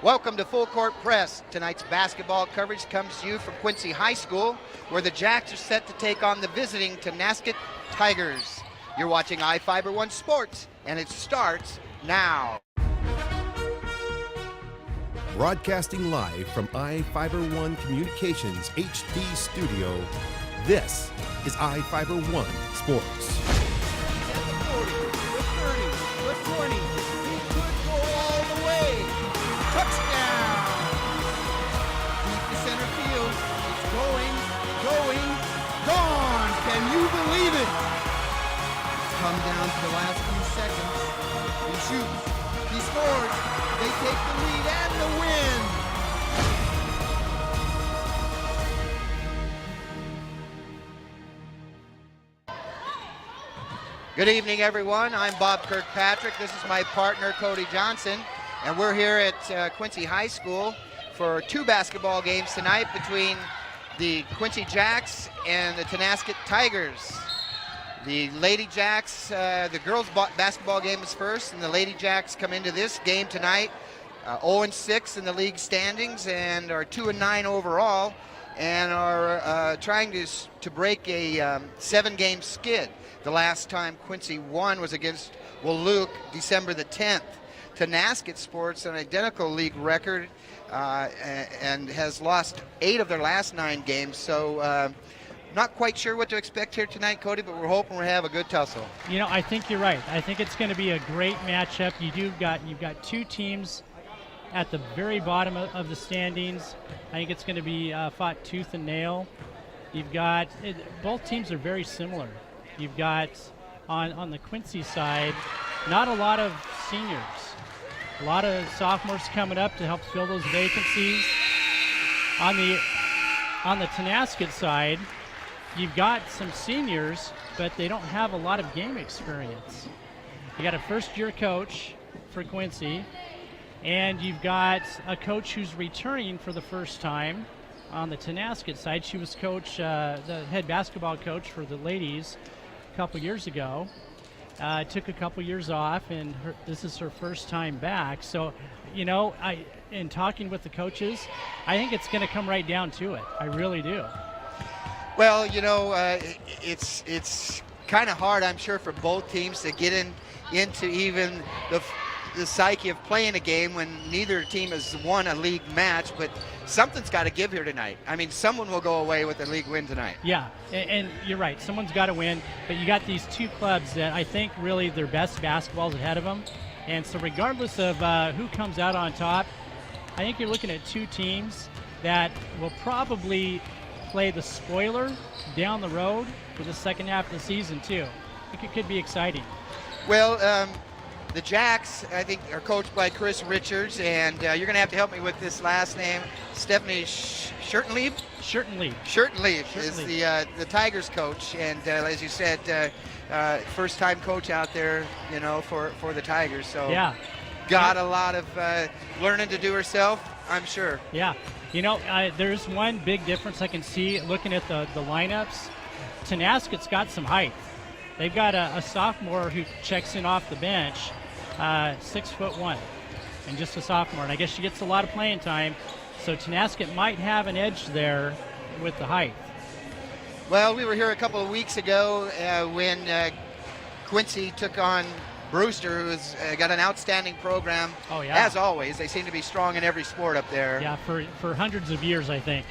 Welcome to Full Court Press. Tonight's basketball coverage comes to you from Quincy High School, where the Jacks are set to take on the visiting Tonasket Tigers. You're watching iFiber One Sports, and it starts now. Broadcasting live from iFiber One Communications HD studio, this is iFiber One Sports. At the 40, the 30, the 20, he could go all the way. Touchdown! Deep to center field. It's going, gone! Can you believe it? It's come down to the last few seconds. He shoots, he scores, they take the lead and the win! Good evening, everyone. I'm Bob Kirkpatrick. This is my partner, Cody Johnson, and we're here at Quincy High School for two basketball games tonight between the Quincy Jacks and the Tonasket Tigers. The Lady Jacks, the girls' basketball game is first, and the Lady Jacks come into this game tonight 0-6 in the league standings and are 2-9 overall, and are trying to break a 7-game skid. The last time Quincy won was against Woluque, December the 10th. Tonasket sports an identical league record and has lost 8 of their last 9 games. So not quite sure what to expect here tonight, Cody, but we're hoping we'll have a good tussle. You know, I think you're right. I think it's going to be a great matchup. You've got two teams at the very bottom of the standings. I think it's going to be fought tooth and nail. Both teams are very similar. You've got, on the Quincy side, not a lot of seniors. A lot of sophomores coming up to help fill those vacancies. On the Tonasket side, you've got some seniors, but they don't have a lot of game experience. You got a first-year coach for Quincy, and you've got a coach who's returning for the first time. On the Tonasket side, she was the head basketball coach for the ladies a couple years ago. Took a couple years off, and this is her first time back. So, in talking with the coaches, I think it's going to come right down to it. I really do. Well, it's kind of hard, I'm sure, for both teams to get into even the psyche of playing a game when neither team has won a league match, but something's got to give here tonight. I mean, someone will go away with a league win tonight. Yeah, and you're right. Someone's got to win, but you got these two clubs that I think really their best basketball's ahead of them. And so regardless of who comes out on top, I think you're looking at two teams that will probably play the spoiler down the road for the second half of the season, too. I think it could be exciting. Well, the Jacks, I think, are coached by Chris Richards, and you're going to have to help me with this last name. Stephanie Shirtenlieb? Shirtenlieb is the Tigers coach, and as you said, first-time coach out there, for the Tigers. So yeah, got a lot of learning to do herself, I'm sure. Yeah, there's one big difference I can see looking at the lineups. Tonasket's got some height. They've got a sophomore who checks in off the bench, 6'1", and just a sophomore. And I guess she gets a lot of playing time, so Tonasket might have an edge there with the height. Well, we were here a couple of weeks ago when Quincy took on Brewster, who's got an outstanding program. Oh, yeah. As always, they seem to be strong in every sport up there. Yeah, for hundreds of years, I think.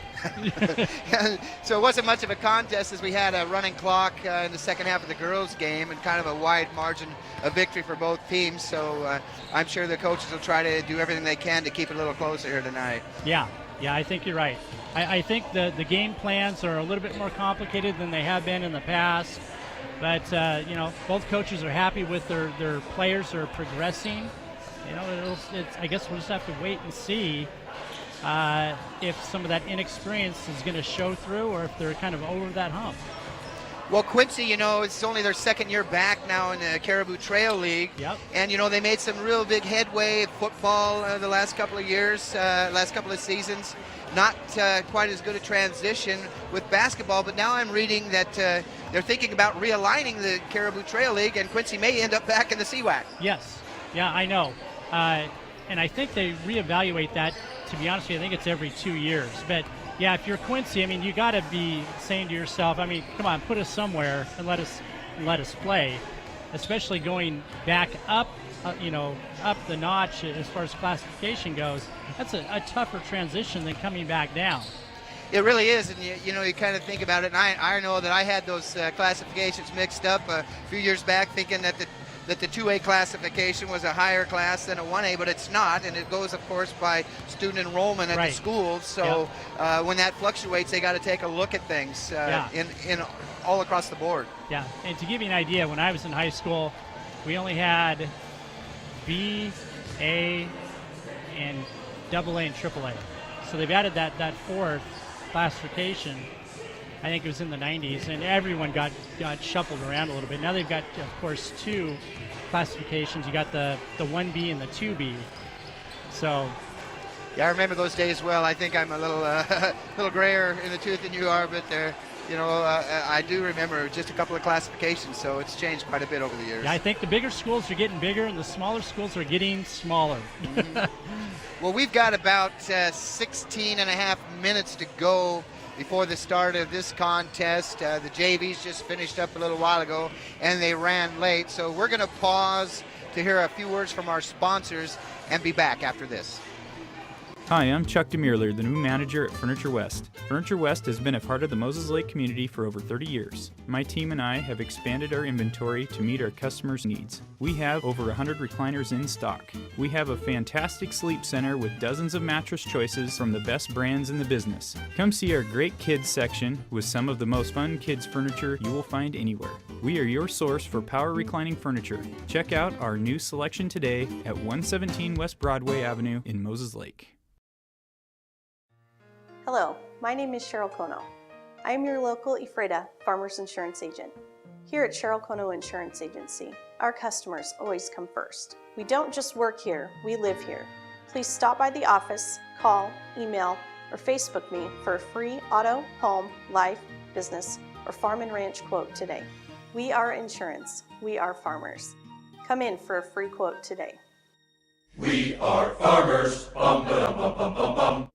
So it wasn't much of a contest as we had a running clock in the second half of the girls' game and kind of a wide margin of victory for both teams. So I'm sure the coaches will try to do everything they can to keep it a little closer here tonight. Yeah, I think you're right. I think the game plans are a little bit more complicated than they have been in the past. But, both coaches are happy with their players are progressing. I guess we'll just have to wait and see if some of that inexperience is going to show through or if they're kind of over that hump. Well, Quincy, it's only their second year back now in the Caribou Trail League. Yep. And, they made some real big headway at football the last couple of years, last couple of seasons. Not quite as good a transition with basketball, but now I'm reading that they're thinking about realigning the Caribou Trail League, and Quincy may end up back in the CWAC. Yes. Yeah, I know. and I think they reevaluate that. To be honest with you, I think it's every 2 years. But yeah, if you're Quincy, I mean, you got to be saying to yourself, I mean, come on, put us somewhere and let us play, especially going back up, up the notch as far as classification goes. That's a tougher transition than coming back down. It really is, and you kind of think about it, and I know that I had those classifications mixed up a few years back, thinking that the 2A classification was a higher class than a 1A, but it's not, and it goes, of course, by student enrollment at the schools. So when that fluctuates, they got to take a look at things in all across the board. Yeah, and to give you an idea, when I was in high school, we only had B, A, and AA and AAA. So they've added that fourth classification. I think it was in the 90s, and everyone got shuffled around a little bit. Now they've got, of course, 2 classifications. You got the 1B and the 2B. So, yeah, I remember those days well. I think I'm a little grayer in the tooth than you are, but I do remember just a couple of classifications. So it's changed quite a bit over the years. Yeah, I think the bigger schools are getting bigger, and the smaller schools are getting smaller. Well, we've got about 16 and a half minutes to go before the start of this contest. The JVs just finished up a little while ago, and they ran late. So we're going to pause to hear a few words from our sponsors and be back after this. Hi, I'm Chuck DeMuerler, the new manager at Furniture West. Furniture West has been a part of the Moses Lake community for over 30 years. My team and I have expanded our inventory to meet our customers' needs. We have over 100 recliners in stock. We have a fantastic sleep center with dozens of mattress choices from the best brands in the business. Come see our great kids section with some of the most fun kids furniture you will find anywhere. We are your source for power reclining furniture. Check out our new selection today at 117 West Broadway Avenue in Moses Lake. Hello, my name is Cheryl Kono. I am your local Ephrata Farmers Insurance Agent. Here at Cheryl Kono Insurance Agency, our customers always come first. We don't just work here, we live here. Please stop by the office, call, email, or Facebook me for a free auto, home, life, business, or farm and ranch quote today. We are insurance. We are farmers. Come in for a free quote today. We are farmers. Bum, ba-dum, bum, bum, bum, bum.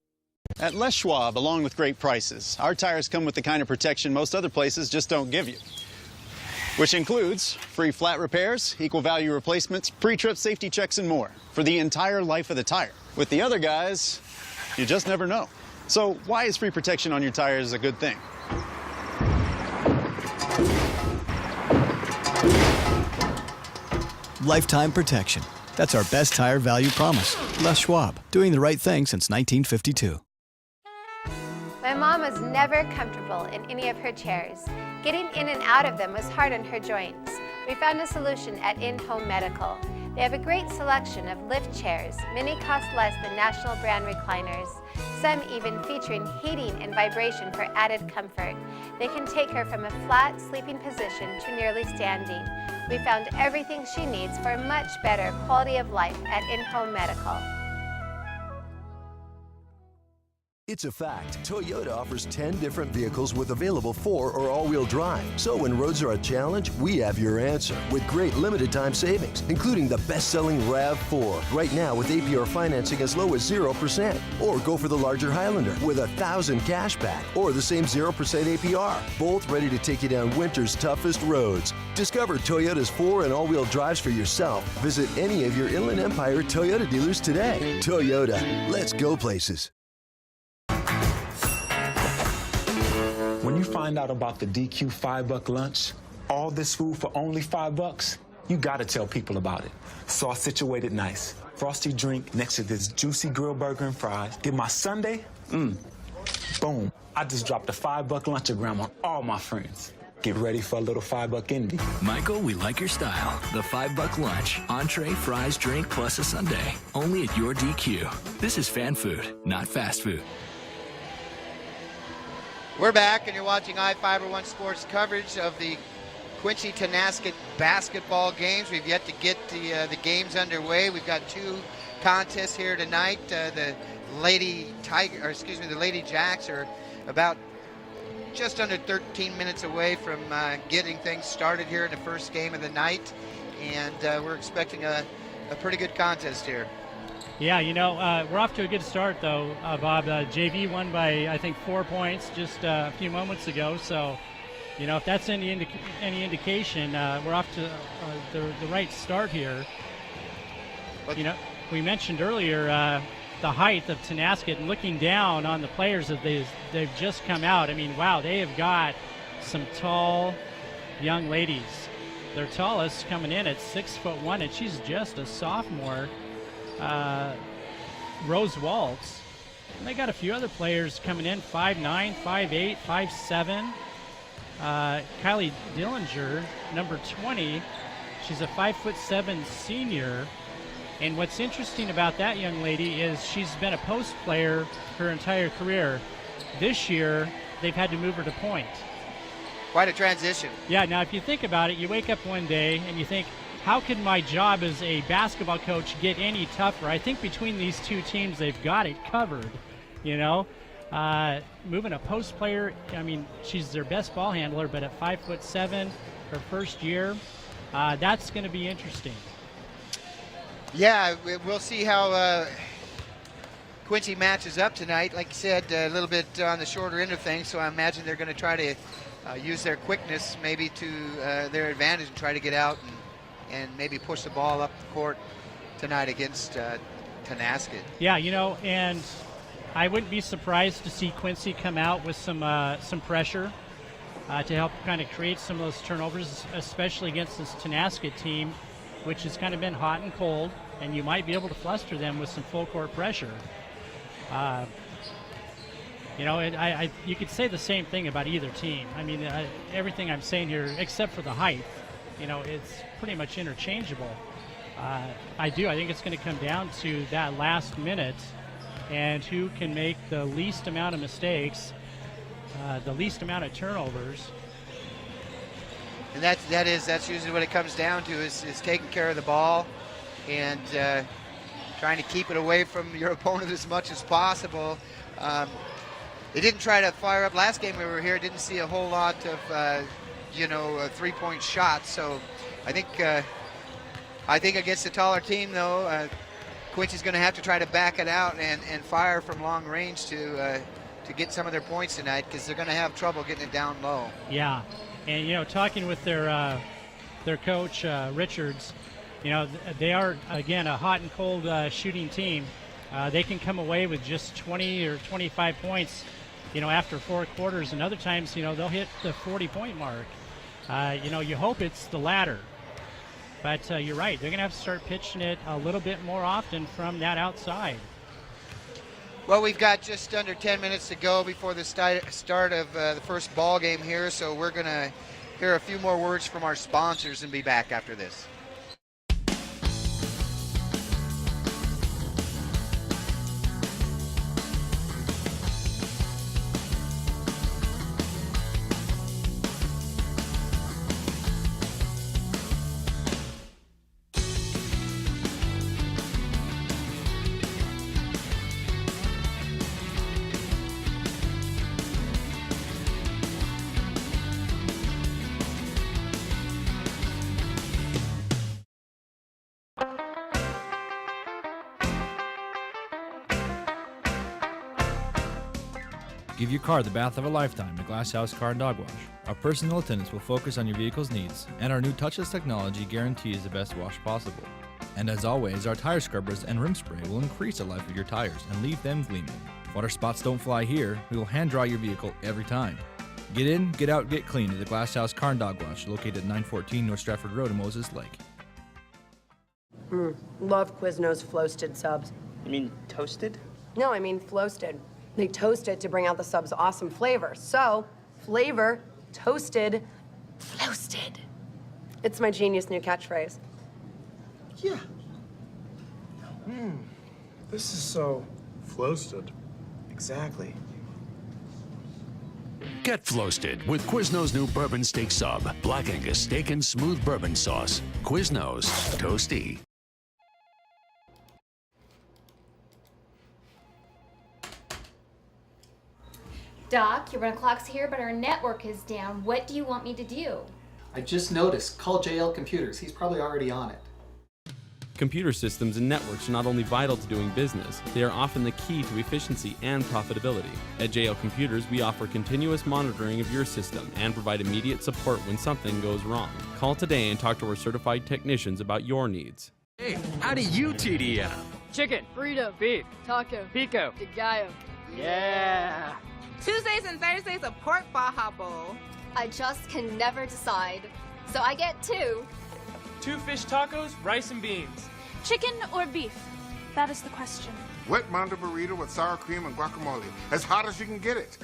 At Les Schwab, along with great prices, our tires come with the kind of protection most other places just don't give you. Which includes free flat repairs, equal value replacements, pre-trip safety checks, and more for the entire life of the tire. With the other guys, you just never know. So why is free protection on your tires a good thing? Lifetime protection. That's our best tire value promise. Les Schwab, doing the right thing since 1952. My mom was never comfortable in any of her chairs. Getting in and out of them was hard on her joints. We found a solution at In-Home Medical. They have a great selection of lift chairs. Many cost less than national brand recliners. Some even featuring heating and vibration for added comfort. They can take her from a flat sleeping position to nearly standing. We found everything she needs for a much better quality of life at In-Home Medical. It's a fact. Toyota offers 10 different vehicles with available 4- or all-wheel drive. So when roads are a challenge, we have your answer with great limited-time savings, including the best-selling RAV4. Right now with APR financing as low as 0%. Or go for the larger Highlander with $1,000 cash back or the same 0% APR. Both ready to take you down winter's toughest roads. Discover Toyota's 4- and all-wheel drives for yourself. Visit any of your Inland Empire Toyota dealers today. Toyota. Let's go places. When you find out about the DQ $5 lunch, all this food for only $5, you gotta tell people about it. So I situated nice. Frosty drink next to this juicy grilled burger and fries. Get my sundae, boom. I just dropped a $5 lunchogram on all my friends. Get ready for a little $5 envy. Michael, we like your style. The $5 lunch. Entree, fries, drink, plus a sundae. Only at your DQ. This is fan food, not fast food. We're back, and you're watching I-Fiber1 Sports coverage of the Quincy Tonasket basketball games. We've yet to get the games underway. We've got 2 contests here tonight. The Lady Jacks are about just under 13 minutes away from getting things started here in the first game of the night, and we're expecting a pretty good contest here. Yeah, we're off to a good start, though, Bob. JV won by, I think, 4 points just a few moments ago. So, if that's any indication, we're off to the right start here. But, we mentioned earlier the height of Tonasket, and looking down on the players that they've just come out. I mean, wow, they have got some tall young ladies. Their tallest coming in at 6'1", and she's just a sophomore. Rose Waltz. And they got a few other players coming in, 5'9", 5'8", 5'7". Kylie Dillinger, number 20. She's a 5'7" senior. And what's interesting about that young lady is she's been a post player her entire career. This year, they've had to move her to point. Quite a transition. Yeah, now if you think about it, you wake up one day and you think, how could my job as a basketball coach get any tougher? I think between these two teams, they've got it covered, Moving a post player, I mean, she's their best ball handler, but at 5'7", her first year, that's going to be interesting. Yeah, we'll see how Quincy matches up tonight. Like you said, a little bit on the shorter end of things, so I imagine they're going to try to use their quickness maybe to their advantage and try to get out and maybe push the ball up the court tonight against Tonasket. Yeah, and I wouldn't be surprised to see Quincy come out with some pressure to help kind of create some of those turnovers, especially against this Tonasket team, which has kind of been hot and cold, and you might be able to fluster them with some full court pressure. You could say the same thing about either team. I mean, everything I'm saying here, except for the height, it's pretty much interchangeable. I think it's going to come down to that last minute and who can make the least amount of mistakes, the least amount of turnovers. And that's usually what it comes down to is taking care of the ball and trying to keep it away from your opponent as much as possible. They didn't try to fire up last game we were here. Didn't see a whole lot of three-point shots. So I think against a taller team though, Quincy's going to have to try to back it out and fire from long range to get some of their points tonight, because they're going to have trouble getting it down low. Yeah. And, talking with their coach, Richards, they are, again, a hot and cold shooting team. They can come away with just 20 or 25 points, after 4 quarters. And other times, they'll hit the 40-point mark. You hope it's the latter. But you're right. They're going to have to start pitching it a little bit more often from that outside. Well, we've got just under 10 minutes to go before the start of the first ball game here, so we're going to hear a few more words from our sponsors and be back after this. Give your car the bath of a lifetime at Glass House Car and Dog Wash. Our personal attendants will focus on your vehicle's needs, and our new touchless technology guarantees the best wash possible. And as always, our tire scrubbers and rim spray will increase the life of your tires and leave them gleaming. Water spots don't fly here. We will hand dry your vehicle every time. Get in, get out, get clean at the Glass House Car and Dog Wash, located at 914 North Stratford Road in Moses Lake. Love Quiznos Floasted subs. You mean toasted? No, I mean floasted. They toast it to bring out the sub's awesome flavor. So, flavor, toasted, floasted. It's my genius new catchphrase. Yeah. This is so floasted. Exactly. Get floasted with Quiznos new bourbon steak sub. Black Angus steak and smooth bourbon sauce. Quiznos. Toasty. Doc, your 1 o'clock's here, but our network is down. What do you want me to do? I just noticed. Call JL Computers. He's probably already on it. Computer systems and networks are not only vital to doing business, they are often the key to efficiency and profitability. At JL Computers, we offer continuous monitoring of your system and provide immediate support when something goes wrong. Call today and talk to our certified technicians about your needs. Hey, how do you TDM? Chicken, burrito, beef, taco, pico, de gallo. Yeah. Tuesdays and Thursdays a pork Baja Bowl. I just can never decide. So I get 2. 2 fish tacos, rice and beans. Chicken or beef? That is the question. Wet manda burrito with sour cream and guacamole. As hot as you can get it.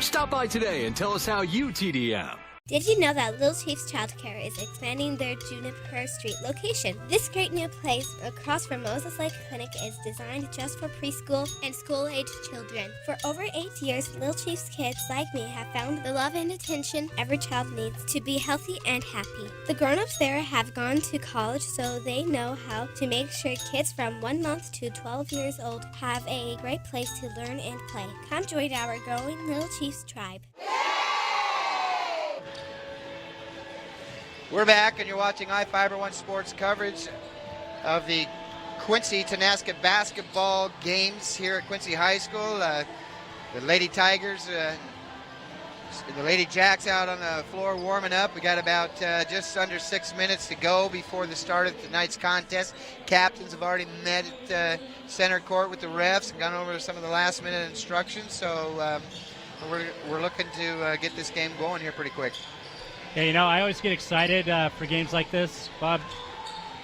Stop by today and tell us how you TDM. Did you know that Little Chiefs Childcare is expanding their Juniper Street location? This great new place across from Moses Lake Clinic is designed just for preschool and school-age children. For over 8 years, Little Chiefs kids like me have found the love and attention every child needs to be healthy and happy. The grown-ups there have gone to college, so they know how to make sure kids from 1 month to 12 years old have a great place to learn and play. Come join our growing Little Chiefs tribe. We're back, and you're watching iFiber1 Sports coverage of the Quincy Tonasket basketball games here at Quincy High School. The Lady Tigers, the Lady Jacks out on the floor warming up. We got about just under 6 minutes to go before the start of tonight's contest. Captains have already met at center court with the refs and gone over some of the last-minute instructions. So we're looking to get this game going here pretty quick. Yeah, you know, I always get excited for games like this, Bob.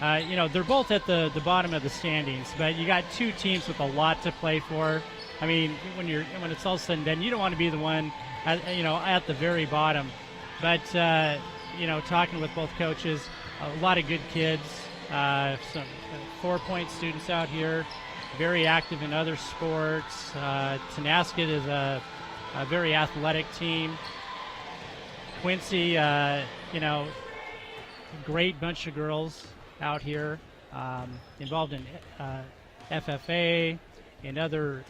You know, they're both at the bottom of the standings, but you got 2 teams with a lot to play for. I mean, when it's all said and done, you don't want to be the one, at the very bottom. But you know, talking with both coaches, a lot of good kids, some 4-point students out here, very active in other sports. Tonasket is a very athletic team. Quincy, great bunch of girls out here, involved in FFA and other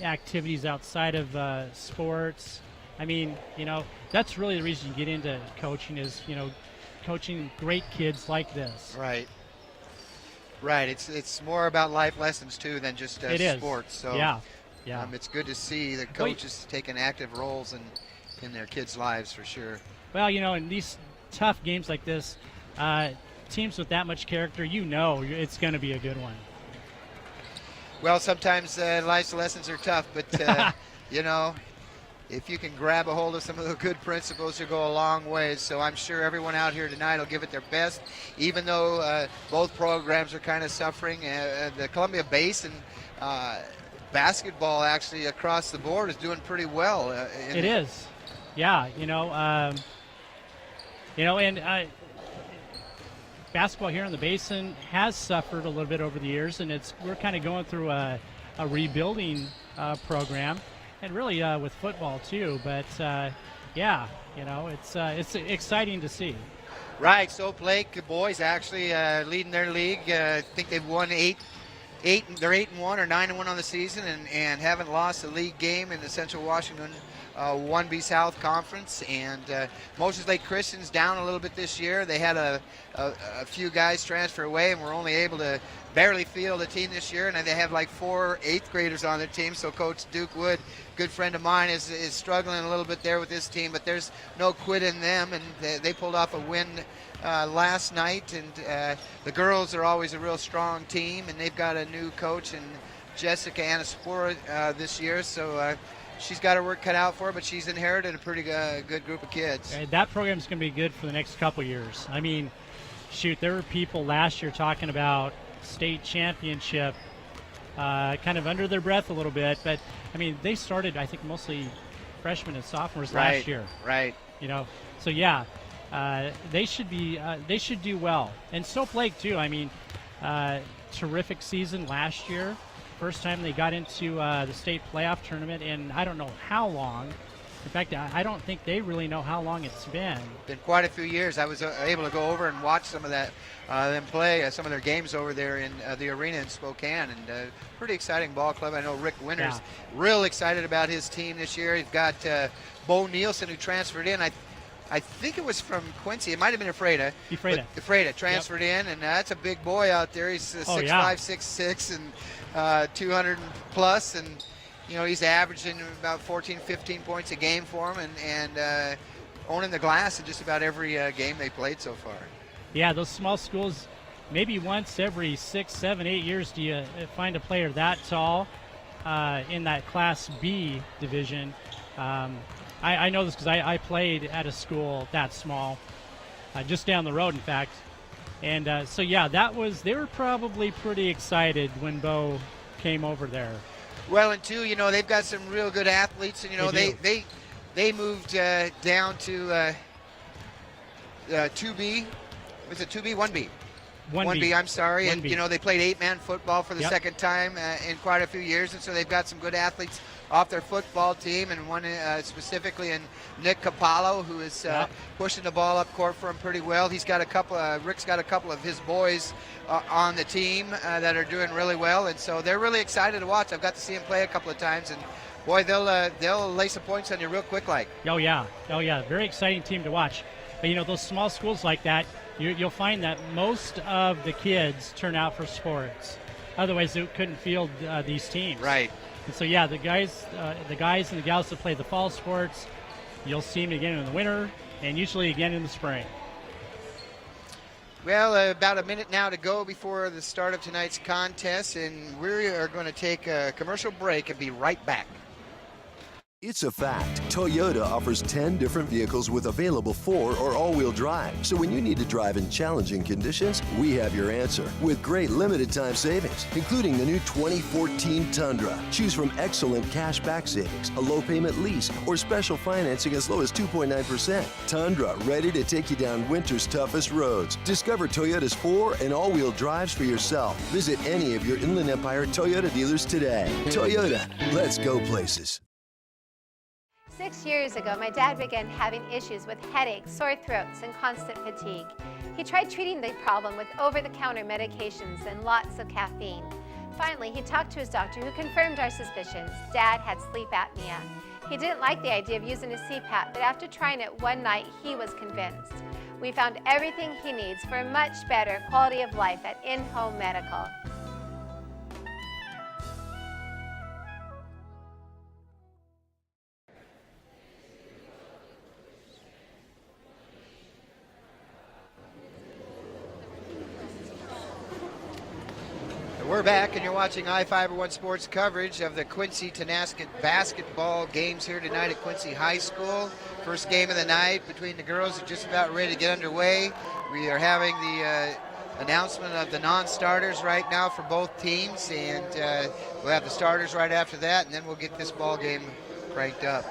activities outside of sports. I mean, you know, that's really the reason you get into coaching is, you know, coaching great kids like this. Right. Right. It's more about life lessons too than just sports. So yeah. It's good to see the coaches taking active roles in their kids' lives for sure. Well, you know, in these tough games like this, teams with that much character, you know, it's going to be a good one. Well, sometimes life's lessons are tough, but you know, if you can grab a hold of some of the good principles, you'll go a long ways. So I'm sure everyone out here tonight will give it their best, even though both programs are kind of suffering. The Columbia Basin basketball actually across the board is doing pretty well. It is. Yeah, and basketball here in the Basin has suffered a little bit over the years, and we're kind of going through a rebuilding program, and really with football too. But yeah, you know, it's exciting to see. Right. Soap Lake boys actually leading their league. I think they've won they're 8-1 or 9-1 on the season, and haven't lost a league game in the Central Washington 1B South Conference. And Moses Lake Christian's down a little bit this year. They had a few guys transfer away and were only able to barely field a team this year, and they have like 4 8th graders on their team. So Coach Duke Wood, good friend of mine, is struggling a little bit there with this team, but there's no quit in them, and they pulled off a win last night. And the girls are always a real strong team, and they've got a new coach, and Jessica Anaspora this year, so she's got her work cut out for her, but she's inherited a pretty good group of kids. That program is going to be good for the next couple years. I mean, shoot, there were people last year talking about state championship kind of under their breath a little bit, but I mean, they started, I think, mostly freshmen and sophomores last year. Right. You know, so yeah, they should do well. And Soap Lake too. I mean, terrific season last year. First time they got into the state playoff tournament in I don't know how long. In fact, I don't think they really know how long it's been. Been quite a few years. I was able to go over and watch some of that, them play some of their games over there in the arena in Spokane, and pretty exciting ball club. I know Rick Winters real excited about his team this year. He's got Bo Nielsen, who transferred in. I I think it was from Quincy. It might have been Ephrata. Ephrata. Transferred in, and that's a big boy out there. He's 6'5", 6'6", and 200 plus, and he's averaging about 14, 15 points a game for him, and owning the glass in just about every game they played so far. Yeah, those small schools, maybe once every 6, 7, 8 years do you find a player that tall in that Class B division. I know this because I played at a school that small, just down the road, in fact. And so, yeah, they were probably pretty excited when Bo came over there. Well, and two, they've got some real good athletes, and, they moved down to 2B. Was it 2B? 1B. 1B, I'm sorry. 1B. And, they played 8-man football for the second time in quite a few years, and so they've got some good athletes off their football team, and one specifically in Nick Capallo, who is pushing the ball up court for him pretty well. He's got Rick's got a couple of his boys on the team that are doing really well, and so they're really excited to watch. I've got to see him play a couple of times, and boy, they'll lay some points on you real quick like. Oh yeah. Very exciting team to watch. But those small schools like that, you'll find that most of the kids turn out for sports. Otherwise, they couldn't field these teams. Right. And so, yeah, the guys and the gals that play the fall sports, you'll see them again in the winter and usually again in the spring. Well, about a minute now to go before the start of tonight's contest, and we are going to take a commercial break and be right back. It's a fact. Toyota offers 10 different vehicles with available 4 or all-wheel drive. So when you need to drive in challenging conditions, we have your answer with great limited time savings, including the new 2014 Tundra. Choose from excellent cash back savings, a low payment lease, or special financing as low as 2.9%. Tundra, ready to take you down winter's toughest roads. Discover Toyota's 4 and all-wheel drives for yourself. Visit any of your Inland Empire Toyota dealers today. Toyota, let's go places. 6 years ago, my dad began having issues with headaches, sore throats, and constant fatigue. He tried treating the problem with over-the-counter medications and lots of caffeine. Finally, he talked to his doctor, who confirmed our suspicions. Dad had sleep apnea. He didn't like the idea of using a CPAP, but after trying it one night, he was convinced. We found everything he needs for a much better quality of life at In-Home Medical. We're back, and you're watching I-501 Sports coverage of the Quincy Tonasket basketball games here tonight at Quincy High School. First game of the night between the girls are just about ready to get underway. We are having the announcement of the non-starters right now for both teams, and we'll have the starters right after that, and then we'll get this ball game cranked up.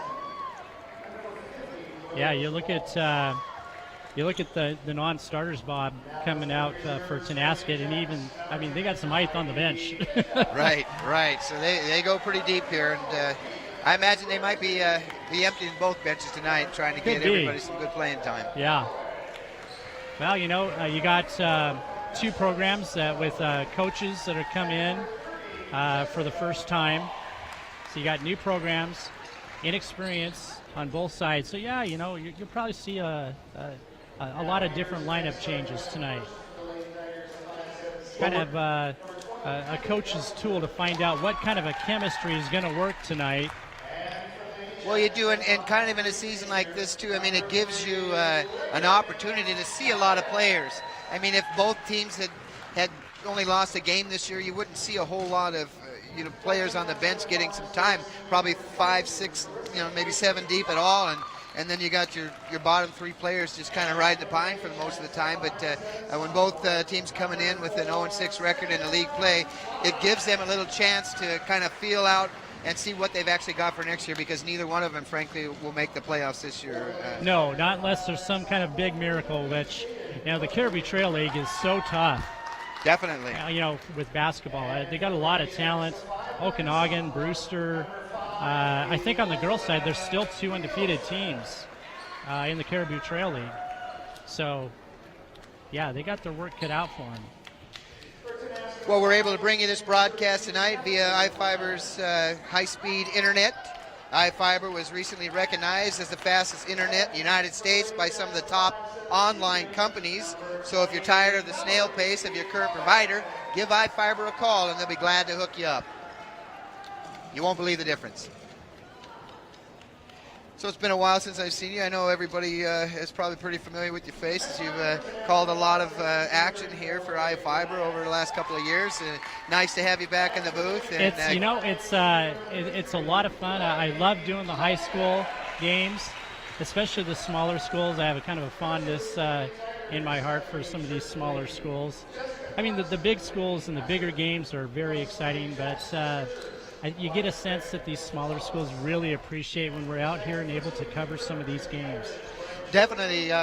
Yeah, you look at the non-starters, Bob, coming out for Tonasket, and they got some height on the bench. Right. So they go pretty deep here, and I imagine they might be emptying both benches tonight, trying to get everybody some good playing time. Yeah. Well, you got 2 programs with coaches that are come in for the first time. So you got new programs, inexperience on both sides. So yeah, you'll probably see a lot of different lineup changes tonight. Kind of a coach's tool to find out what kind of a chemistry is going to work tonight. Well, you do, and kind of in a season like this too. It gives you an opportunity to see a lot of players. If both teams had only lost a game this year, you wouldn't see a whole lot of players on the bench getting some time. Probably 5, 6, maybe 7 deep at all, and then you got your bottom 3 players just kind of riding the pine for most of the time. But when both teams coming in with an 0-6 record in the league play, it gives them a little chance to kind of feel out and see what they've actually got for next year, because neither one of them, frankly, will make the playoffs this year. No, not unless there's some kind of big miracle, which, the Caribou Trail League is so tough. Definitely. With basketball. They got a lot of talent. Okanagan, Brewster. I think on the girls' side, there's still 2 undefeated teams in the Caribou Trail League. So, yeah, they got their work cut out for them. Well, we're able to bring you this broadcast tonight via I-Fiber's high-speed internet. iFiber was recently recognized as the fastest internet in the United States by some of the top online companies. So if you're tired of the snail pace of your current provider, give iFiber a call and they'll be glad to hook you up. You won't believe the difference. So it's been a while since I've seen you. I know everybody is probably pretty familiar with your faces. You've called a lot of action here for iFiber over the last couple of years. Nice to have you back in the booth. And, it's a lot of fun. I love doing the high school games, especially the smaller schools. I have a kind of a fondness in my heart for some of these smaller schools. I mean, the big schools and the bigger games are very exciting, but you get a sense that these smaller schools really appreciate when we're out here and able to cover some of these games. Definitely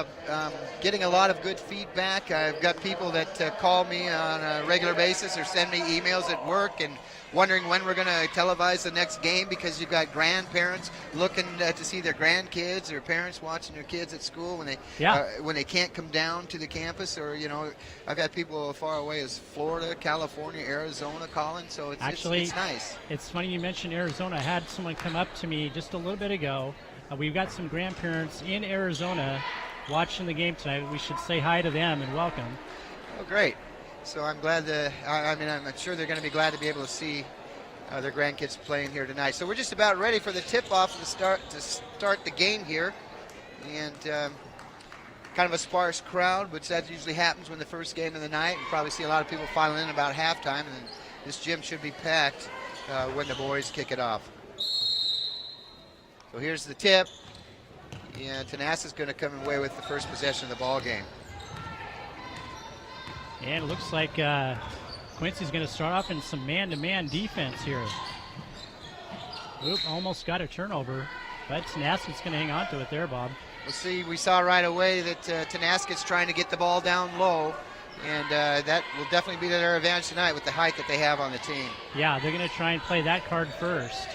getting a lot of good feedback. I've got people that call me on a regular basis or send me emails at work and wondering when we're going to televise the next game, because you've got grandparents looking to see their grandkids or parents watching their kids at school when they can't come down to the campus. Or, you know, I've got people as far away as Florida, California, Arizona calling, so it's nice. It's funny you mentioned Arizona. I had someone come up to me just a little bit ago. We've got some grandparents in Arizona watching the game tonight. We should say hi to them and welcome. Oh, great. So I'm glad I'm sure they're going to be glad to be able to see their grandkids playing here tonight. So we're just about ready for the tip-off to start the game here. And kind of a sparse crowd, which that usually happens when the first game of the night. You probably see a lot of people filing in about halftime, and this gym should be packed when the boys kick it off. So here's the tip, and Tonasket is going to come away with the first possession of the ball game. And it looks like Quincy's going to start off in some man-to-man defense here. Oop, almost got a turnover, but Tonasket's going to hang on to it there, Bob. We'll see. We saw right away that Tonasket's trying to get the ball down low, and that will definitely be to their advantage tonight with the height that they have on the team. Yeah, they're going to try and play that card first.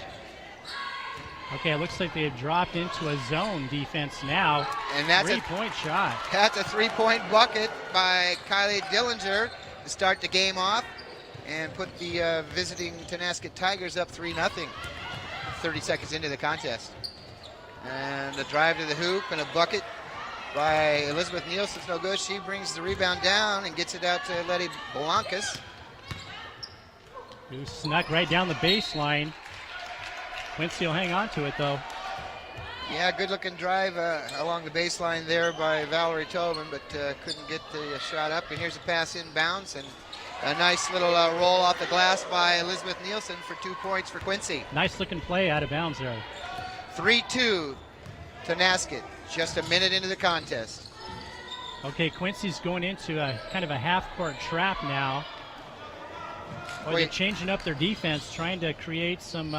Okay, it looks like they have dropped into a zone defense now. And that's three-point shot. That's a three-point bucket by Kylie Dillinger to start the game off and put the visiting Tonasket Tigers up 3-0, 30 seconds into the contest. And a drive to the hoop and a bucket by Elizabeth Nielsen's no good. She brings the rebound down and gets it out to Letty Blancas, who snuck right down the baseline. Quincy will hang on to it, though. Yeah, good-looking drive along the baseline there by Valerie Tobin, but couldn't get the shot up. And here's a pass inbounds, and a nice little roll off the glass by Elizabeth Nielsen for 2 points for Quincy. Nice-looking play out of bounds there. 3-2 Tonasket, just a minute into the contest. Okay, Quincy's going into a kind of a half-court trap now. Well, they're changing up their defense, trying to create some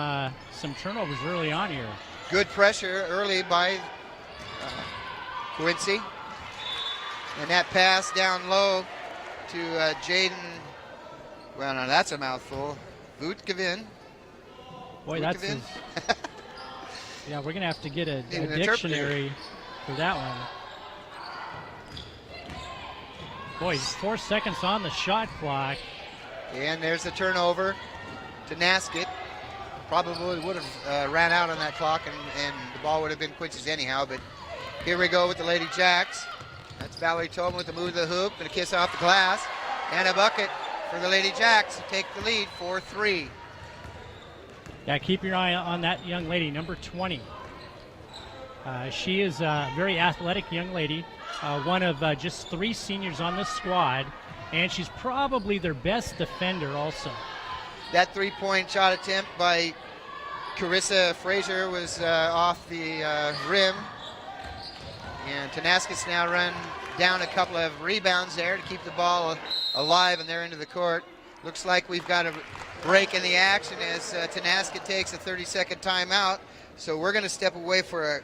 turnovers early on here. Good pressure early by Quincy. And that pass down low to Jaden, well, no, that's a mouthful, Vutkavin. Boy, that's yeah, we're going to have to get a dictionary for that one. Boy, 4 seconds on the shot clock. And there's the turnover. Tonasket probably would have ran out on that clock, and the ball would have been Quincy's anyhow. But here we go with the Lady Jacks. That's Valerie Tobin with the move to the hoop and a kiss off the glass. And a bucket for the Lady Jacks to take the lead 4-3. Yeah, keep your eye on that young lady, number 20. She is a very athletic young lady, one of just 3 seniors on this squad. And she's probably their best defender also. That three-point shot attempt by Carissa Frazier was off the rim. And Tonasket's now run down a couple of rebounds there to keep the ball alive in their end of the court. Looks like we've got a break in the action as Tonasket takes a 30-second timeout. So we're going to step away for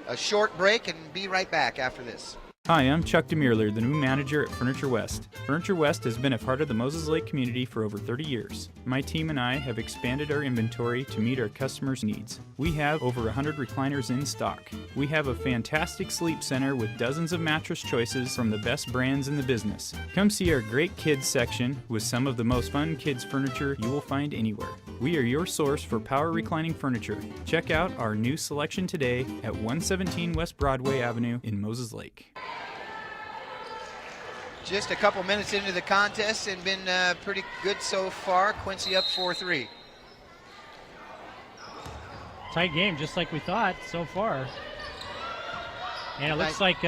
a short break and be right back after this. Hi, I'm Chuck DeMuerler, the new manager at Furniture West. Furniture West has been a part of the Moses Lake community for over 30 years. My team and I have expanded our inventory to meet our customers' needs. We have over 100 recliners in stock. We have a fantastic sleep center with dozens of mattress choices from the best brands in the business. Come see our great kids section with some of the most fun kids furniture you will find anywhere. We are your source for power reclining furniture. Check out our new selection today at 117 West Broadway Avenue in Moses Lake. Just a couple minutes into the contest and been pretty good so far. Quincy up 4-3. Tight game, just like we thought so far. And it looks like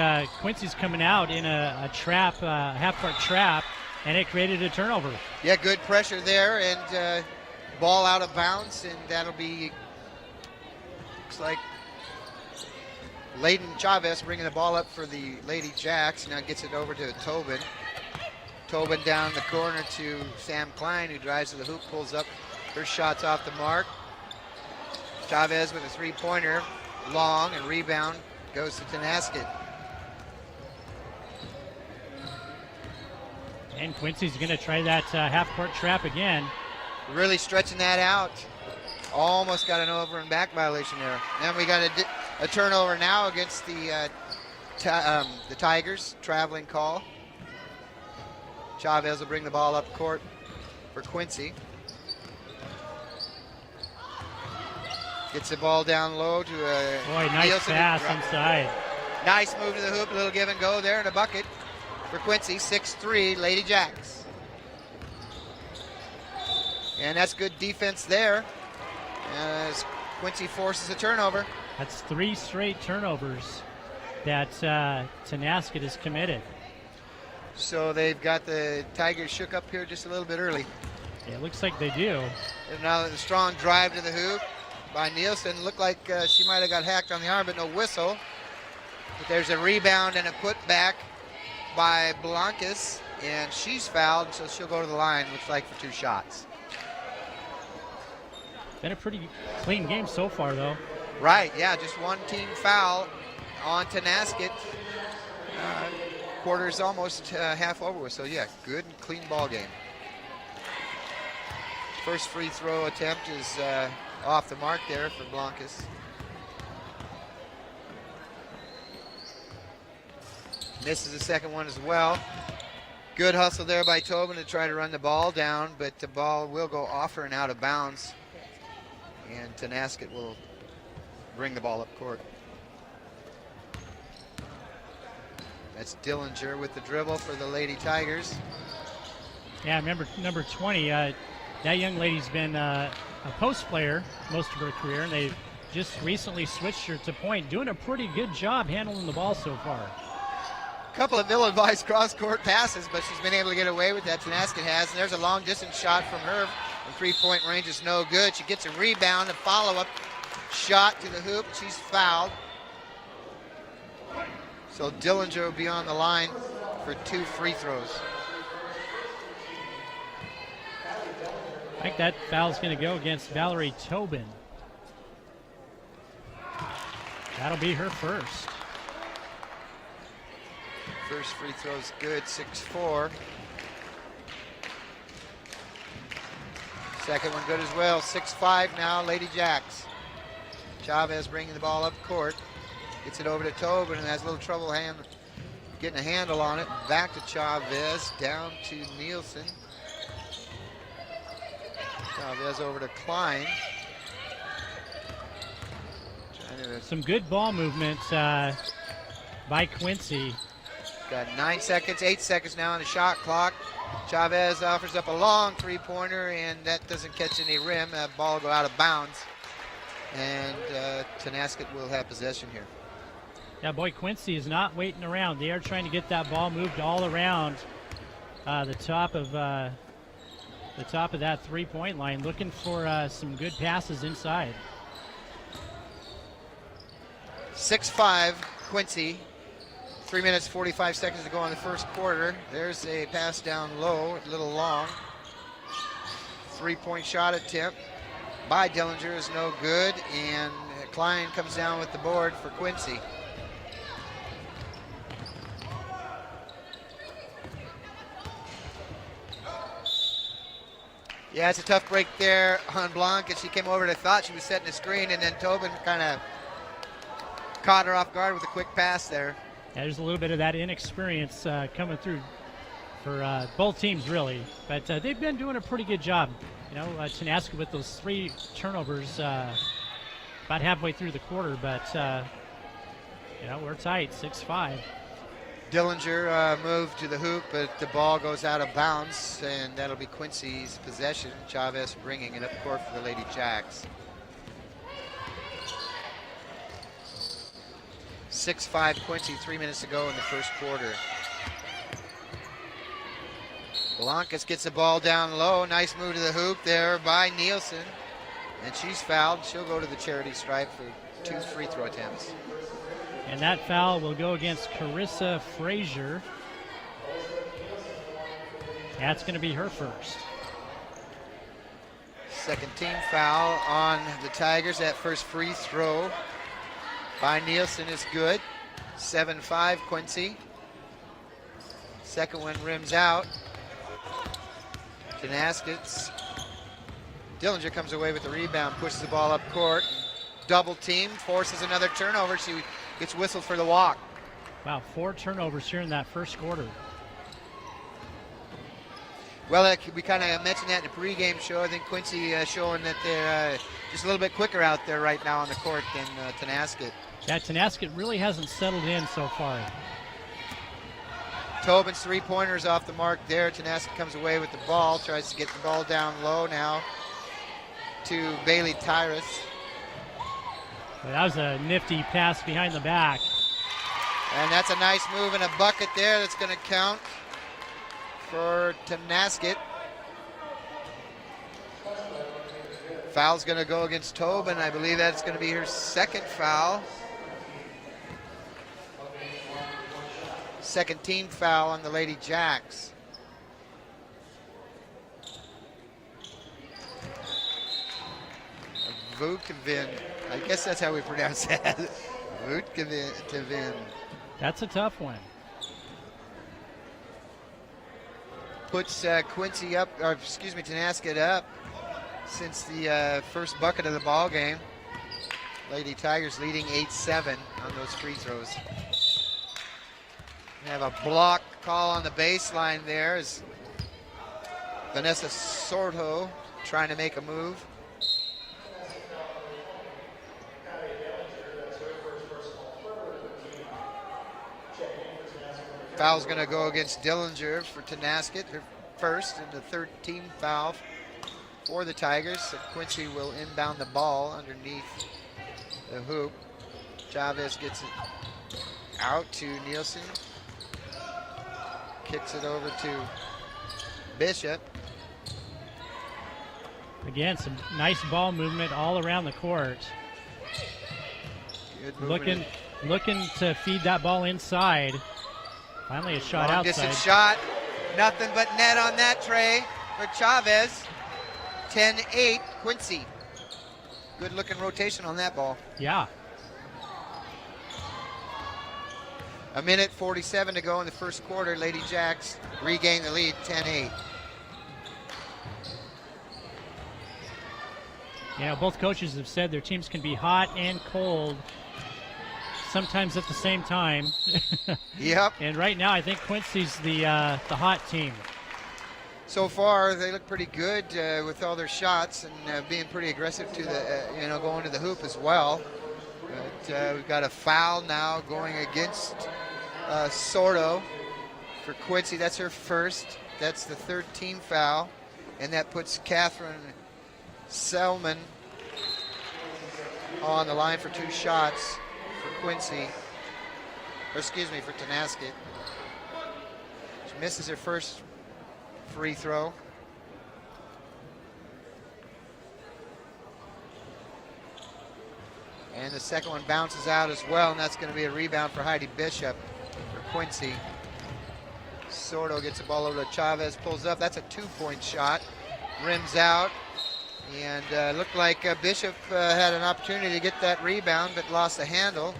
Quincy's coming out in a trap, half-court trap, and it created a turnover. Yeah, good pressure there, and ball out of bounds, and that'll be, looks like Layden Chavez bringing the ball up for the Lady Jacks. Now gets it over to Tobin. Tobin down the corner to Sam Klein, who drives to the hoop, pulls up. Her shot's off the mark. Chavez with a three-pointer, long, and rebound goes to Tonasket. And Quincy's going to try that half-court trap again. Really stretching that out. Almost got an over and back violation there. Then we got a turnover now against the Tigers, traveling call. Chavez will bring the ball up court for Quincy. Gets the ball down low to nice Nielsen. pass inside. Nice move to the hoop, a little give and go there, and a bucket for Quincy. 6-3, Lady Jacks. And that's good defense there as Quincy forces a turnover. That's 3 straight turnovers that Tonasket has committed. So they've got the Tigers shook up here just a little bit early. Yeah, it looks like they do. And now the strong drive to the hoop by Nielsen. Looked like she might have got hacked on the arm, but no whistle. But there's a rebound and a putback by Blancas, and she's fouled, so she'll go to the line, looks like, for 2 shots. Been a pretty clean game so far, though. Right, yeah, just one team foul on Tonasket. Quarter's almost half over with, so yeah, good and clean ball game. First free throw attempt is off the mark there for Blancas. Misses the second one as well. Good hustle there by Tobin to try to run the ball down, but the ball will go off her and out of bounds. And Tonasket will bring the ball up court. That's Dillinger with the dribble for the Lady Tigers. Yeah, remember number 20, that young lady's been a post player most of her career, and they just recently switched her to point, doing a pretty good job handling the ball so far. A couple of ill-advised cross-court passes, but she's been able to get away with that. Tonasket has, and there's a long-distance shot from her. The three-point range is no good. She gets a rebound, a follow-up shot to the hoop. She's fouled. So Dillinger will be on the line for 2 free throws. I think that foul's going to go against Valerie Tobin. That'll be her first. First free throw's good, 6-4. Second one good as well, 6-5 now, Lady Jacks. Chavez bringing the ball up court. Gets it over to Tobin and has a little trouble getting a handle on it. Back to Chavez, down to Nielsen. Chavez over to Klein. Some good ball movement by Quincy. Got 9 seconds, 8 seconds now on the shot clock. Chavez offers up a long three-pointer, and that doesn't catch any rim. That ball will go out of bounds, and Tonasket will have possession here. Yeah, boy, Quincy is not waiting around. They are trying to get that ball moved all around the top of that three-point line, looking for some good passes inside. 6-5, Quincy. 3 minutes, 45 seconds to go in the first quarter. There's a pass down low, a little long. Three-point shot attempt by Dillinger is no good, and Klein comes down with the board for Quincy. Yeah, it's a tough break there on Blanc, and she came over and thought she was setting a screen, and then Tobin kind of caught her off guard with a quick pass there. Yeah, there's a little bit of that inexperience coming through for both teams, really. But they've been doing a pretty good job. You know, Tonasket with those 3 turnovers about halfway through the quarter, but, you know, we're tight, 6-5. Dillinger moved to the hoop, but the ball goes out of bounds, and that'll be Quincy's possession. Chavez bringing it up court for the Lady Jacks. 6-5 Quincy, 3 minutes to go in the first quarter. Blancas gets the ball down low. Nice move to the hoop there by Nielsen. And she's fouled. She'll go to the charity stripe for 2 free throw attempts. And that foul will go against Carissa Frazier. That's going to be her first. Second team foul on the Tigers. That first free throw by Nielsen is good. 7-5 Quincy. Second one rims out. Tonasket's. Dillinger comes away with the rebound, pushes the ball up court. Double team, forces another turnover. She gets whistled for the walk. Wow, 4 turnovers here in that first quarter. Well, we kind of mentioned that in the pregame show. I think Quincy showing that they're just a little bit quicker out there right now on the court than Tonasket. Yeah, Tonasket really hasn't settled in so far. Tobin's 3-pointers off the mark there. Tonasket comes away with the ball, tries to get the ball down low now to Bailey Tyrus. Well, that was a nifty pass behind the back. And that's a nice move and a bucket there that's going to count for Tonasket. Foul's going to go against Tobin. I believe that's going to be her second foul. Second team foul on the Lady Jacks. Vukovic. I guess that's how we pronounce that. Vukovic. That's a tough one. Puts Quincy up, or excuse me, Tonasket up since the first bucket of the ball game. Lady Tigers leading 8-7 on those free throws. We have a block call on the baseline there as Vanessa Sorto trying to make a move. Foul's going to go against Dillinger for Tonasket, her first and the third team foul for the Tigers. So Quincy will inbound the ball underneath the hoop. Chavez gets it out to Nielsen. Kicks it over to Bishop. Again, some nice ball movement all around the court. Looking to feed that ball inside. Finally a shot Long outside. Distance shot. Nothing but net on that tray for Chavez. 10-8 Quincy. Good looking rotation on that ball. Yeah. A minute 47 to go in the first quarter. Lady Jacks regain the lead, 10-8. Yeah, both coaches have said their teams can be hot and cold, sometimes at the same time. Yep. And right now, I think Quincy's the hot team. So far, they look pretty good with all their shots and being pretty aggressive to the, going to the hoop as well. But we've got a foul now going against Sordo for Quincy. That's her first. That's the third team foul. And that puts Catherine Selman on the line for 2 shots for Quincy. Or excuse me, for Tonasket. She misses her first free throw. And the second one bounces out as well, and that's going to be a rebound for Heidi Bishop for Quincy. Sordo gets the ball over to Chavez, pulls up. That's a 2-point shot. Rims out. And looked like Bishop had an opportunity to get that rebound, but lost the handle.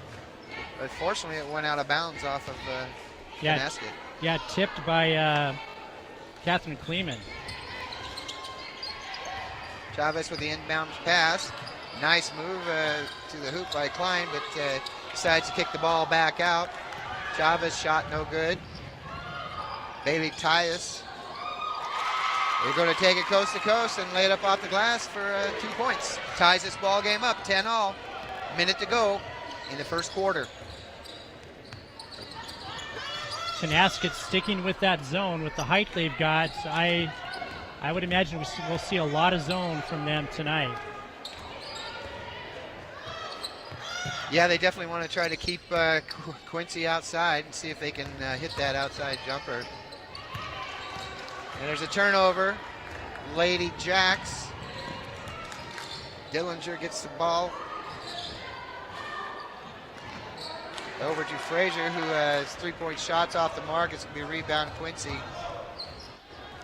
But fortunately, it went out of bounds off of Tonasket. Yeah, tipped by Catherine Kleeman. Chavez with the inbound pass. Nice move to the hoop by Klein, but decides to kick the ball back out. Chavez shot no good. Bailey Tyus. They're going to take it coast to coast and lay it up off the glass for 2 points. Ties this ball game up, 10-all. Minute to go in the first quarter. Tonasket sticking with that zone with the height they've got. I would imagine we'll see a lot of zone from them tonight. Yeah, they definitely want to try to keep Quincy outside and see if they can hit that outside jumper. And there's a turnover. Lady Jacks. Dillinger gets the ball. Over to Frazier, who has 3-point shots off the mark. It's going to be rebound Quincy.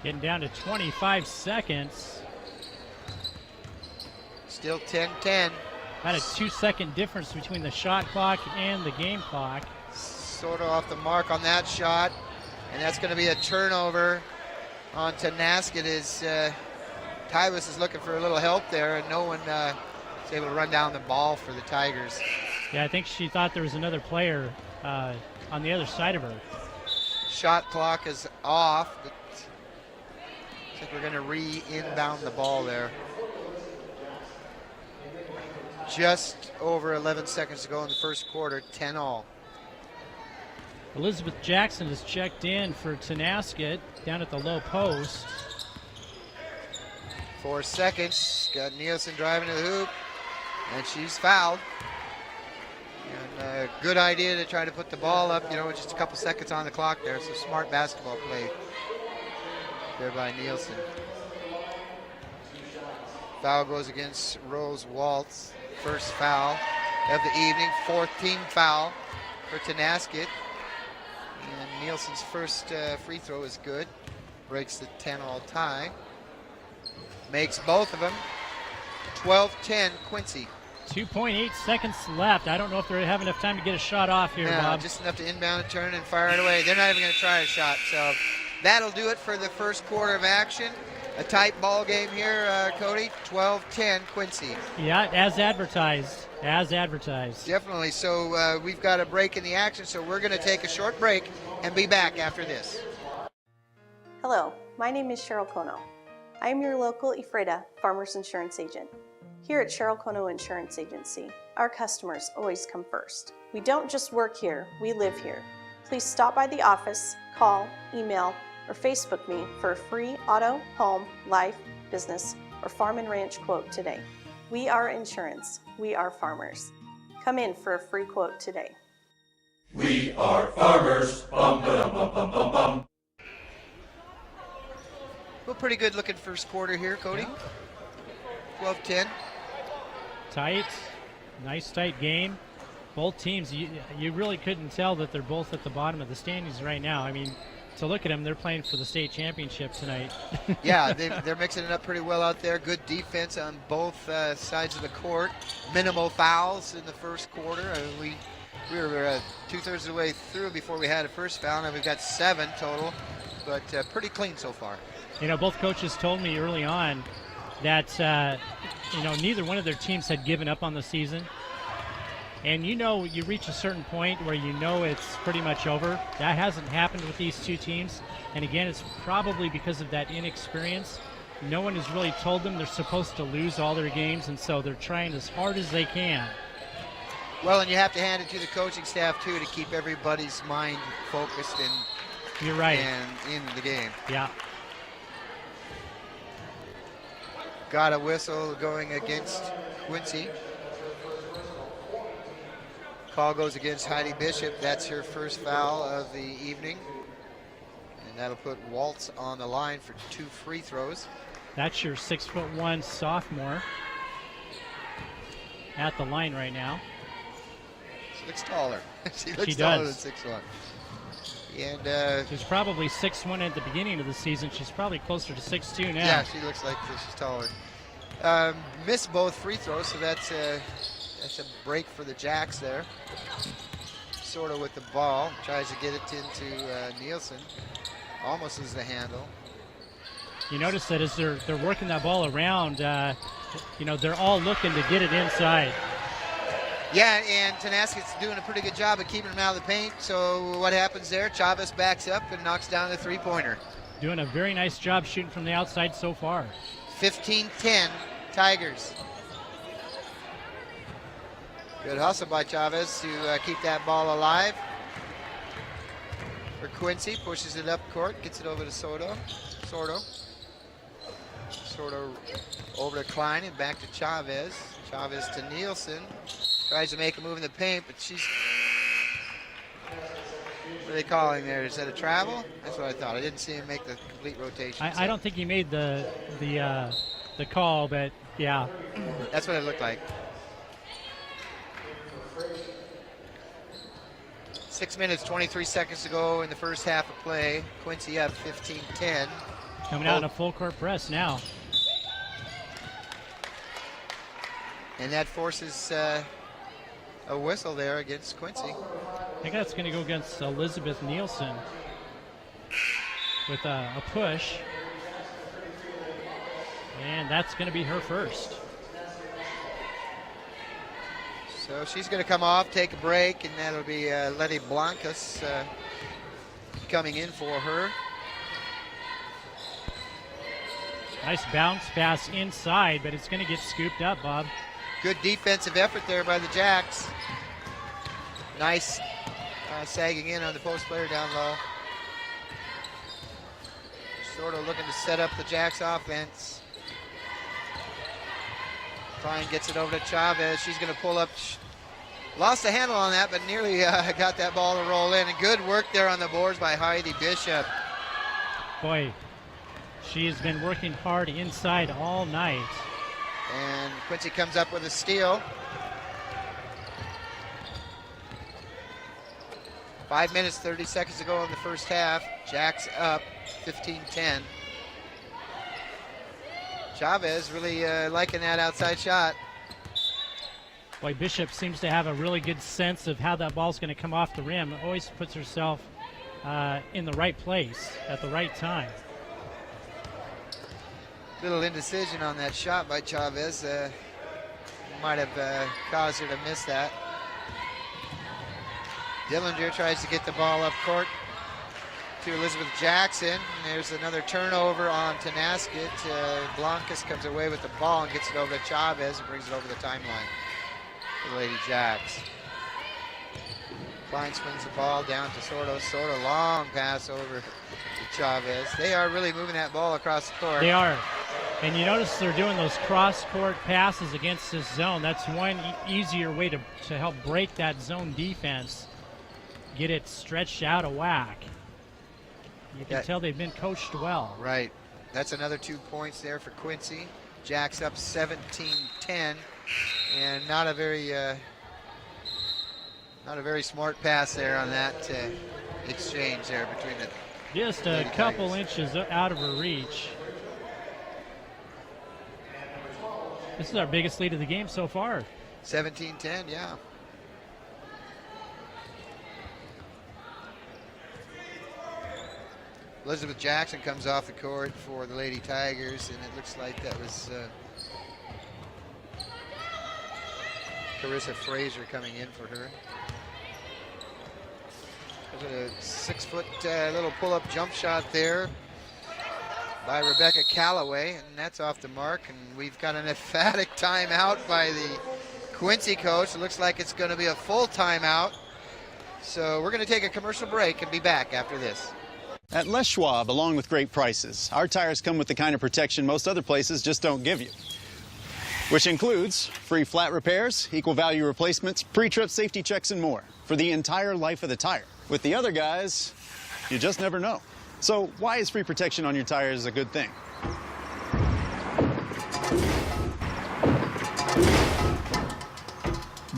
Getting down to 25 seconds. Still 10-10. About a 2-second difference between the shot clock and the game clock. Sort of off the mark on that shot. And that's going to be a turnover on Tonasket. Tyus is looking for a little help there, and no one is able to run down the ball for the Tigers. Yeah, I think she thought there was another player on the other side of her. Shot clock is off. I think we're going to re-inbound the ball there. Just over 11 seconds to go in the first quarter, 10-all. Elizabeth Jackson has checked in for Tonasket down at the low post. 4 seconds. Got Nielsen driving to the hoop, and she's fouled. And good idea to try to put the ball up, with just a couple seconds on the clock there. So smart basketball play there by Nielsen. Foul goes against Rose Waltz. First foul of the evening, 4th team foul for Tonasket. And Nielsen's first free throw is good. Breaks the 10-all tie. Makes both of them. 12-10 Quincy. 2.8 seconds left. I don't know if they have enough time to get a shot off here, Bob. Just enough to inbound, turn, and fire it away. They're not even going to try a shot. So that'll do it for the first quarter of action. A tight ball game here, Cody. 12-10 Quincy. Yeah, as advertised. As advertised. Definitely. So we've got a break in the action, so we're going to take a short break and be back after this. Hello, my name is Cheryl Kono. I am your local Ephrata Farmers Insurance Agent. Here at Cheryl Kono Insurance Agency, our customers always come first. We don't just work here, we live here. Please stop by the office, call, email, or Facebook me for a free auto, home, life, business, or farm and ranch quote today. We are insurance. We are farmers. Come in for a free quote today. We are farmers. Bum, ba-dum, bum, bum, bum, bum. Well, pretty good looking first quarter here, Cody. 12-10. Tight. Nice tight game. Both teams, you really couldn't tell that they're both at the bottom of the standings right now. I mean, to look at them, they're playing for the state championship tonight. Yeah, they're mixing it up pretty well out there. Good defense on both sides of the court. Minimal fouls in the first quarter. We were 2/3 of the way through before we had a first foul. Now we've got 7 total, but pretty clean so far. Both coaches told me early on that, neither one of their teams had given up on the season. And you reach a certain point where it's pretty much over. That hasn't happened with these two teams. And again, it's probably because of that inexperience. No one has really told them they're supposed to lose all their games, and so they're trying as hard as they can. Well, and you have to hand it to the coaching staff, too, to keep everybody's mind focused You're right. and in the game. Yeah. Got a whistle going against Quincy. Call goes against Heidi Bishop. That's her first foul of the evening. And that'll put Waltz on the line for 2 free throws. That's your 6'1" sophomore at the line right now. She looks taller. She looks She taller does. than 6'1". And she's probably 6'1" at the beginning of the season. She's probably closer to 6'2" now. yeah, she looks like she's taller. Missed both free throws, so that's a break for the Jacks there. Sort of with the ball, tries to get it into Nielsen. Almost as the handle. You notice that as they're working that ball around, they're all looking to get it inside. Yeah, and Tonasket's doing a pretty good job of keeping him out of the paint. So what happens there? Chavez backs up and knocks down the three-pointer. Doing a very nice job shooting from the outside so far. 15-10, Tigers. Good hustle by Chavez to keep that ball alive. For Quincy, pushes it up court, gets it over to Sordo. Sordo over to Klein and back to Chavez. Chavez to Nielsen. Tries to make a move in the paint, but she's... What are they calling there? Is that a travel? That's what I thought. I didn't see him make the complete rotation. I don't think he made the call, but yeah. That's what it looked like. 6 minutes, 23 seconds to go in the first half of play. Quincy up 15-10. Coming out in a full court press now. And that forces a whistle there against Quincy. I think that's going to go against Elizabeth Nielsen with a push. And that's going to be her first. So she's going to come off, take a break, and that'll be Letty Blancas coming in for her. Nice bounce pass inside, but it's going to get scooped up, Bob. Good defensive effort there by the Jacks. Nice sagging in on the post player down low. Sort of looking to set up the Jacks offense. Klein gets it over to Chavez. She's going to pull up. Lost the handle on that, but nearly got that ball to roll in. And good work there on the boards by Heidi Bishop. Boy, she's been working hard inside all night. And Quincy comes up with a steal. 5 minutes, 30 seconds to go in the first half. Jacks up 15-10. Chavez really liking that outside shot. Boy, Bishop seems to have a really good sense of how that ball's going to come off the rim. Always puts herself in the right place at the right time. Little indecision on that shot by Chavez. Might have caused her to miss that. Dillinger tries to get the ball up court to Elizabeth Jackson. And there's another turnover on Tonasket. Blancas comes away with the ball and gets it over to Chavez and brings it over the timeline for the Lady Jacks. Klein swings the ball down to Sordo. Sordo, long pass over to Chavez. They are really moving that ball across the court. They are. And you notice they're doing those cross-court passes against this zone. That's one easier way to help break that zone defense. Get it stretched out of whack. You can tell they've been coached well. Right. That's another 2 points there for Quincy. Jacks up 17-10, and not a very smart pass there on that exchange there between the just a couple inches out of her reach. This is our biggest lead of the game so far. 17-10, yeah. Elizabeth Jackson comes off the court for the Lady Tigers, and it looks like that was Carissa Fraser coming in for her. There's a 6 foot little pull-up jump shot there by Rebecca Calloway, and that's off the mark. And we've got an emphatic timeout by the Quincy coach. It looks like it's going to be a full timeout. So we're going to take a commercial break and be back after this. At Les Schwab, along with great prices, our tires come with the kind of protection most other places just don't give you. Which includes free flat repairs, equal value replacements, pre-trip safety checks, and more for the entire life of the tire. With the other guys, you just never know. So why is free protection on your tires a good thing?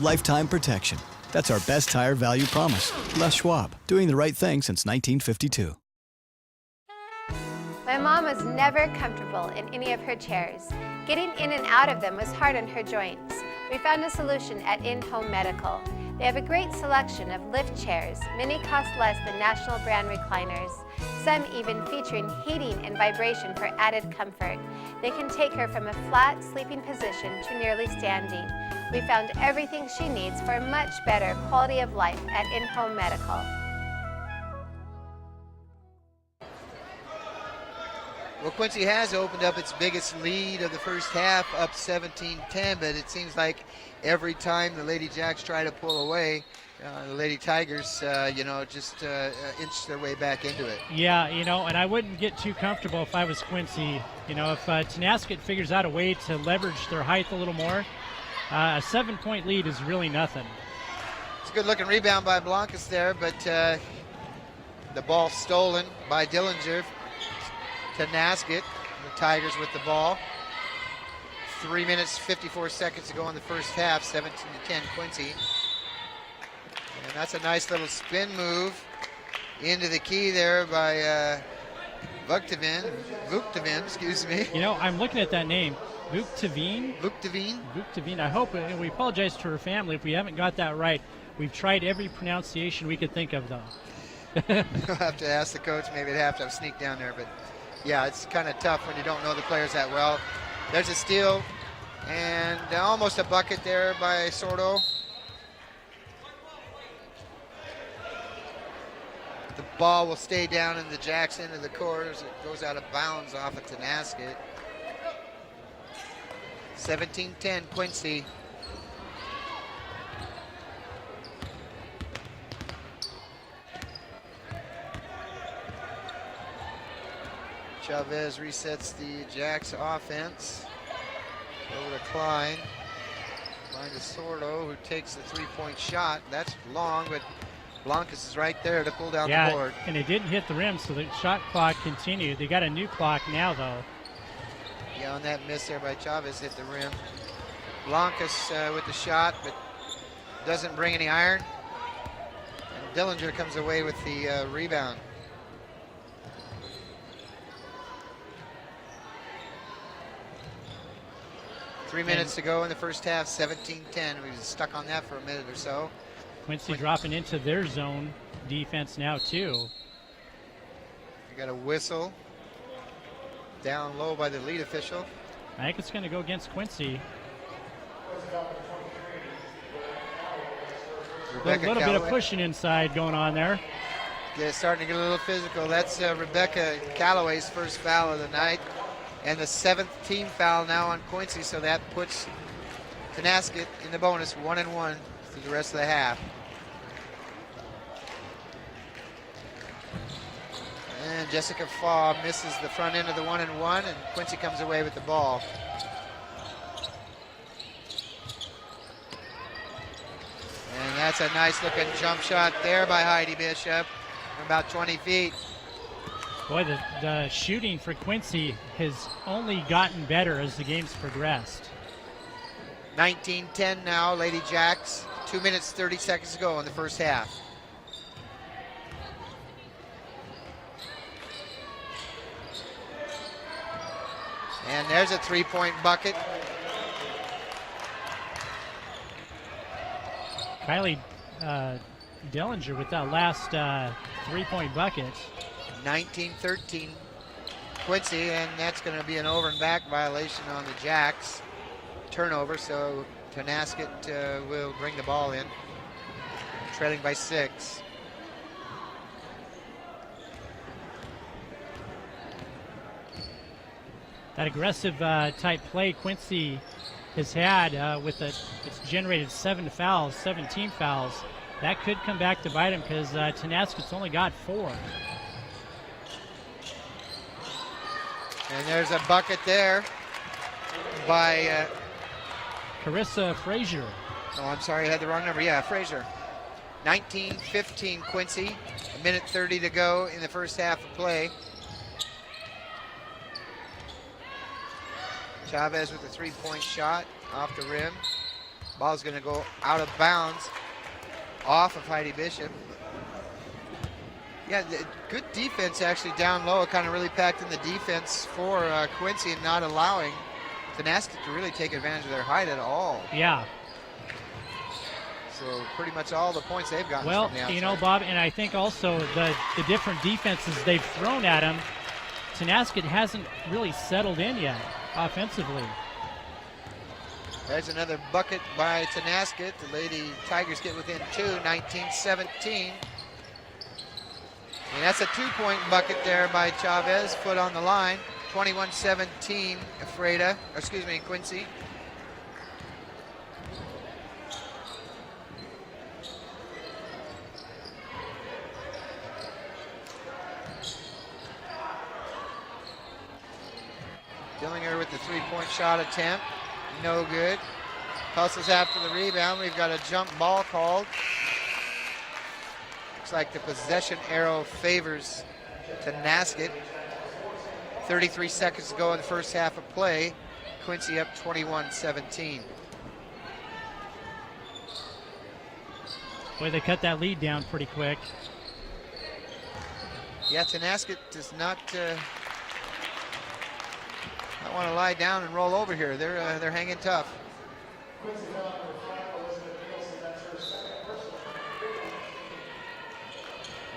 Lifetime protection. That's our best tire value promise. Les Schwab, doing the right thing since 1952. My mom was never comfortable in any of her chairs. Getting in and out of them was hard on her joints. We found a solution at In-Home Medical. They have a great selection of lift chairs. Many cost less than national brand recliners, some even featuring heating and vibration for added comfort. They can take her from a flat sleeping position to nearly standing. We found everything she needs for a much better quality of life at In-Home Medical. Well, Quincy has opened up its biggest lead of the first half, up 17-10, but it seems like every time the Lady Jacks try to pull away, the Lady Tigers, just inch their way back into it. Yeah, and I wouldn't get too comfortable if I was Quincy. If Tonasket figures out a way to leverage their height a little more, a 7-point lead is really nothing. It's a good-looking rebound by Blancas there, but the ball stolen by Dillinger. Tonasket, the Tigers with the ball. 3 minutes, 54 seconds to go in the first half, 17-10 Quincy. And that's a nice little spin move into the key there by Vuktavin, excuse me. I'm looking at that name, Vuktavin. Vuktavin. I hope, we apologize to her family if we haven't got that right. We've tried every pronunciation we could think of, though. You'll have to ask the coach. Maybe they'd have to sneak down there, but yeah, it's kind of tough when you don't know the players that well. There's a steal and almost a bucket there by Sordo. The ball will stay down in the Jacks end of the court as it goes out of bounds off of Tonasket. 17-10 Quincy. Chavez resets the Jacks offense. Over to Klein. Klein to Sordo, who takes the three-point shot. That's long, but Blancas is right there to pull down the board. And it didn't hit the rim, so the shot clock continued. They got a new clock now, though. Yeah, on that miss there by Chavez, hit the rim. Blancas with the shot, but doesn't bring any iron. And Dillinger comes away with the rebound. Three minutes to go in the first half, 17-10. We was stuck on that for a minute or so. Quincy dropping into their zone defense now, too. We got a whistle down low by the lead official. I think it's going to go against Quincy. A little bit of pushing inside going on there. Yeah, starting to get a little physical. That's Rebecca Calloway's first foul of the night. And the 7th team foul now on Quincy, so that puts Tonasket in the bonus, 1-1 through the rest of the half. And Jessica Faw misses the front end of the 1-1, and Quincy comes away with the ball. And that's a nice looking jump shot there by Heidi Bishop from about 20 feet. Boy, the shooting for Quincy has only gotten better as the game's progressed. 19-10 now, Lady Jacks. 2 minutes, 30 seconds to go in the first half. And there's a three-point bucket. Kylie Dillinger with that last three-point bucket. 19-13 Quincy, and that's going to be an over and back violation on the Jacks. Turnover, so Tonasket will bring the ball in, trailing by 6. That aggressive type play Quincy has had it's generated 17 fouls. That could come back to bite him because Tonasket's only got 4. And there's a bucket there by Carissa Frazier. Oh, I'm sorry, I had the wrong number. Yeah, Frazier. 19-15 Quincy. 1:30 to go in the first half of play. Chavez with a three-point shot off the rim. Ball's going to go out of bounds off of Heidi Bishop. Yeah, good defense actually down low. Kind of really packed in the defense for Quincy and not allowing Tonasket to really take advantage of their height at all. Yeah. So pretty much all the points they've gotten Well, from the outside. you know, Bob, and I think also the different defenses they've thrown at him, Tonasket hasn't really settled in yet offensively. There's another bucket by Tonasket. The Lady Tigers get within 2, 19-17. And that's a 2-point bucket there by Chavez, foot on the line. 21-17, Quincy. Dillinger with the 3-point shot attempt. No good. Hustles after the rebound. We've got a jump ball called. Looks like the possession arrow favors Tonasket. 33 seconds to go in the first half of play. Quincy up 21-17. Boy, they cut that lead down pretty quick. Yeah, Tonasket does not want to lie down and roll over here. They're hanging tough.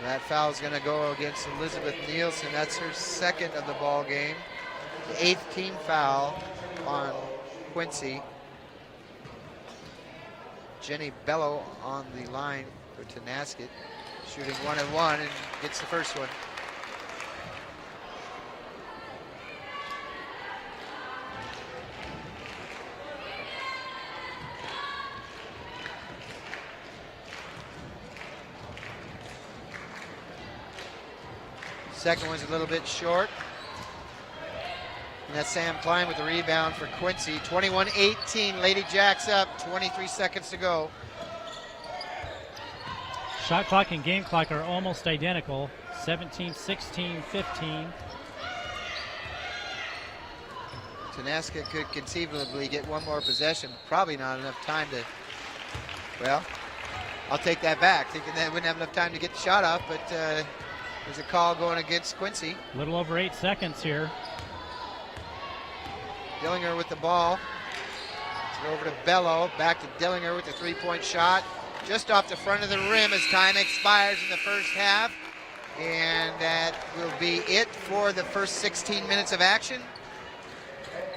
That foul is going to go against Elizabeth Nielsen. That's her second of the ball game. The 8th team foul on Quincy. Jenny Bello on the line for Tonasket, shooting 1-1 and gets the first one. Second one's a little bit short. And that's Sam Klein with the rebound for Quincy. 21-18, Lady Jacks up, 23 seconds to go. Shot clock and game clock are almost identical. 17, 16, 15. Tonasket could conceivably get one more possession. Probably not enough time to, well, I'll take that back. Thinking they wouldn't have enough time to get the shot up, but there's a call going against Quincy. A little over 8 seconds here. Dillinger with the ball. Over to Bello. Back to Dillinger with the 3-point shot. Just off the front of the rim as time expires in the first half. And that will be it for the first 16 minutes of action.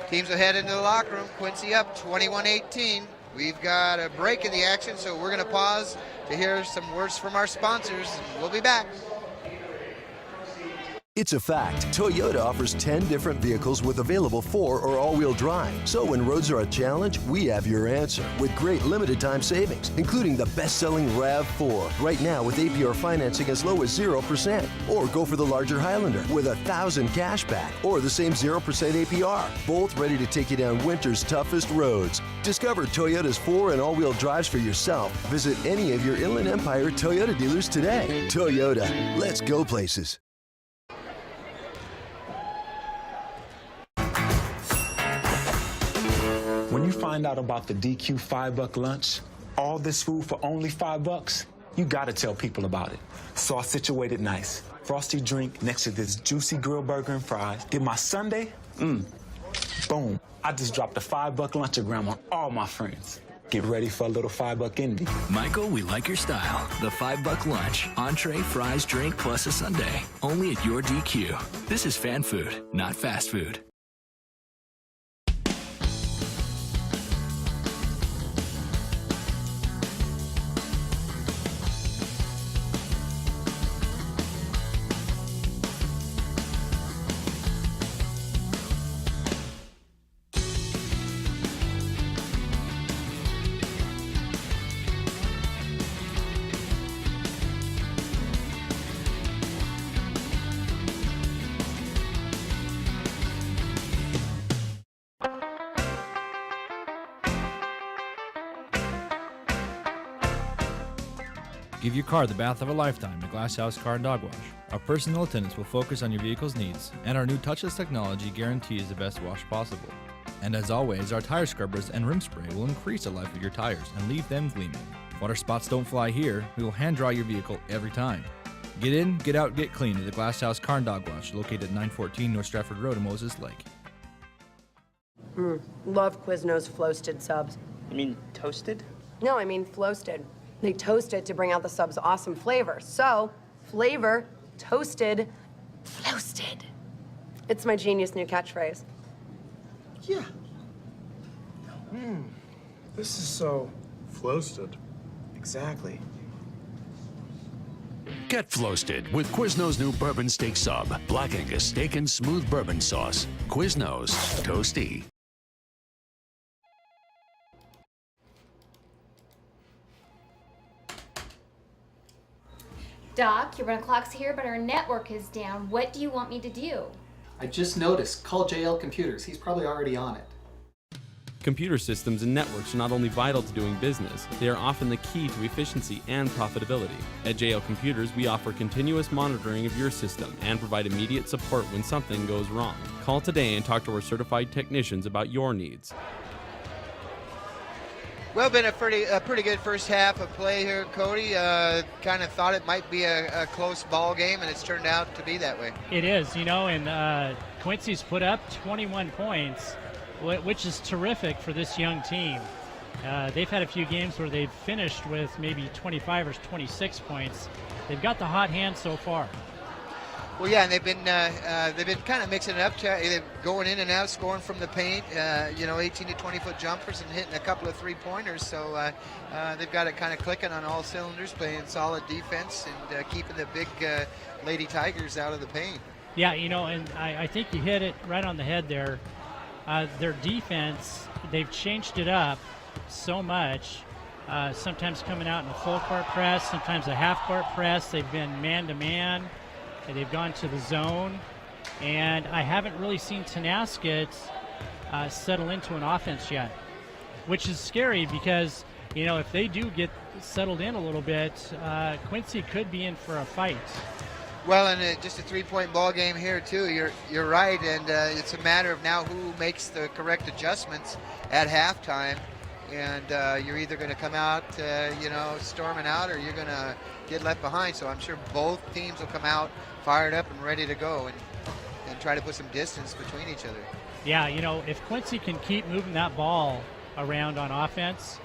Teams will head into the locker room. Quincy up 21-18. We've got a break in the action, so we're going to pause to hear some words from our sponsors, and we'll be back. It's a fact. Toyota offers 10 different vehicles with available 4- or all-wheel drive. So when roads are a challenge, we have your answer with great limited time savings, including the best-selling RAV4. Right now with APR financing as low as 0%. Or go for the larger Highlander with $1,000 cash back or the same 0% APR. Both ready to take you down winter's toughest roads. Discover Toyota's 4- and all-wheel drives for yourself. Visit any of your Inland Empire Toyota dealers today. Toyota, let's go places. When you find out about the DQ $5 lunch, all this food for only $5, you gotta tell people about it. So I situated nice. Frosty drink next to this juicy grilled burger and fries. Get my sundae, boom. I just dropped a $5 lunchagram on all my friends. Get ready for a little $5 envy. Michael, we like your style. The $5 lunch. Entree, fries, drink, plus a sundae. Only at your DQ. This is fan food, not fast food. Give your car the bath of a lifetime at Glass House Car and Dog Wash. Our personal attendants will focus on your vehicle's needs, and our new touchless technology guarantees the best wash possible. And as always, our tire scrubbers and rim spray will increase the life of your tires and leave them gleaming. Water spots don't fly here. We will hand dry your vehicle every time. Get in, get out, get clean at the Glass House Car and Dog Wash, located at 914 North Stratford Road in Moses Lake. Love Quiznos Floasted subs. You mean toasted? No, I mean floasted. They toast it to bring out the sub's awesome flavor. So, flavor, toasted, floasted. It's my genius new catchphrase. Yeah. This is so floasted. Exactly. Get floasted with Quiznos' new bourbon steak sub. Black Angus steak and smooth bourbon sauce. Quiznos, toasty. Doc, your run clock's here, but our network is down. What do you want me to do? I just noticed. Call JL Computers. He's probably already on it. Computer systems and networks are not only vital to doing business, they are often the key to efficiency and profitability. At JL Computers, we offer continuous monitoring of your system and provide immediate support when something goes wrong. Call today and talk to our certified technicians about your needs. Well, been a pretty good first half of play here, Cody. Kind of thought it might be a close ball game, and it's turned out to be that way. It is, and Quincy's put up 21 points, which is terrific for this young team. They've had a few games where they've finished with maybe 25 or 26 points. They've got the hot hand so far. Well, yeah, and they've been kind of mixing it up, they're going in and out, scoring from the paint, 18 to 20-foot jumpers and hitting a couple of three-pointers. So they've got it kind of clicking on all cylinders, playing solid defense and keeping the big Lady Tigers out of the paint. Yeah, and I think you hit it right on the head there. Their defense, they've changed it up so much. Sometimes coming out in a full court press, sometimes a half court press. They've been man-to-man. They've gone to the zone, and I haven't really seen Tonasket settle into an offense yet, which is scary because, if they do get settled in a little bit, Quincy could be in for a fight. Well, and just a three-point ball game here too. You're right, and it's a matter of now who makes the correct adjustments at halftime, and you're either going to come out, storming out, or you're going to get left behind. So I'm sure both teams will come out fired up and ready to go and try to put some distance between each other. Yeah, if Quincy can keep moving that ball around on offense,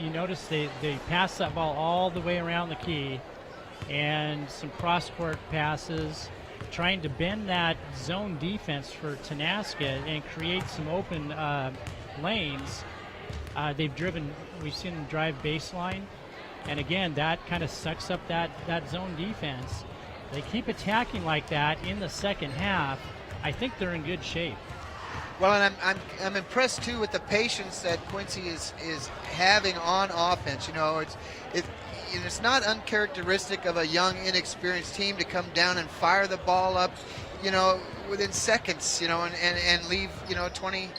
you notice they pass that ball all the way around the key, and some cross-court passes, trying to bend that zone defense for Tonasket and create some open lanes. We've seen them drive baseline, and again, that kind of sucks up that zone defense. They keep attacking like that in the second half. I think they're in good shape. Well, and I'm impressed too with the patience that Quincy is having on offense. It's not uncharacteristic of a young, inexperienced team to come down and fire the ball up, within seconds, and leave, 20,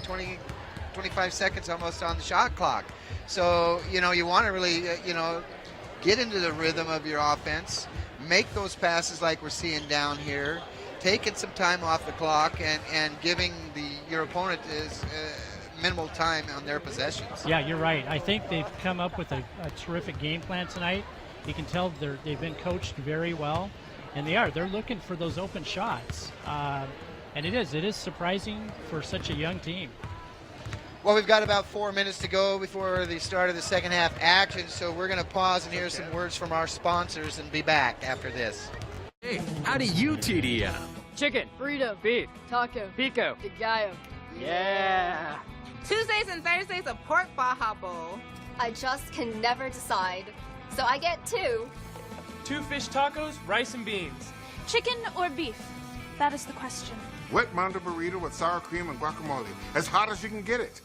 25 seconds almost on the shot clock. So, you want to really, get into the rhythm of your offense, make those passes like we're seeing down here, taking some time off the clock and giving your opponent is minimal time on their possessions. Yeah, you're right. I think they've come up with a terrific game plan tonight. You can tell they've been coached very well, and they're looking for those open shots. And it is surprising for such a young team. Well, we've got about 4 minutes to go before the start of the second half action, so we're going to pause and hear some words from our sponsors and be back after this. Hey, how do you TDM? Chicken, burrito, beef, taco, pico, de gallo. Yeah. Tuesdays and Thursdays a pork Baja Bowl. I just can never decide. So I get 2. 2 fish tacos, rice and beans. Chicken or beef? That is the question. Wet mando burrito with sour cream and guacamole. As hot as you can get it.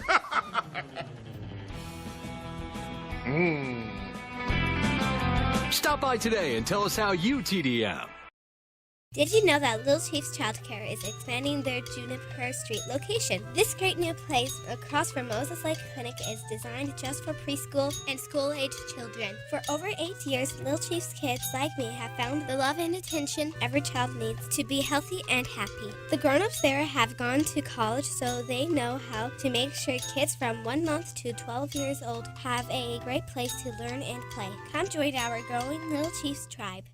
Stop by today and tell us how you TDM. Did you know that Little Chiefs Childcare is expanding their Juniper Street location? This great new place across from Moses Lake Clinic is designed just for preschool and school-age children. For over 8 years, Little Chiefs kids like me have found the love and attention every child needs to be healthy and happy. The grown-ups there have gone to college, so they know how to make sure kids from 1 month to 12 years old have a great place to learn and play. Come join our growing Little Chiefs tribe.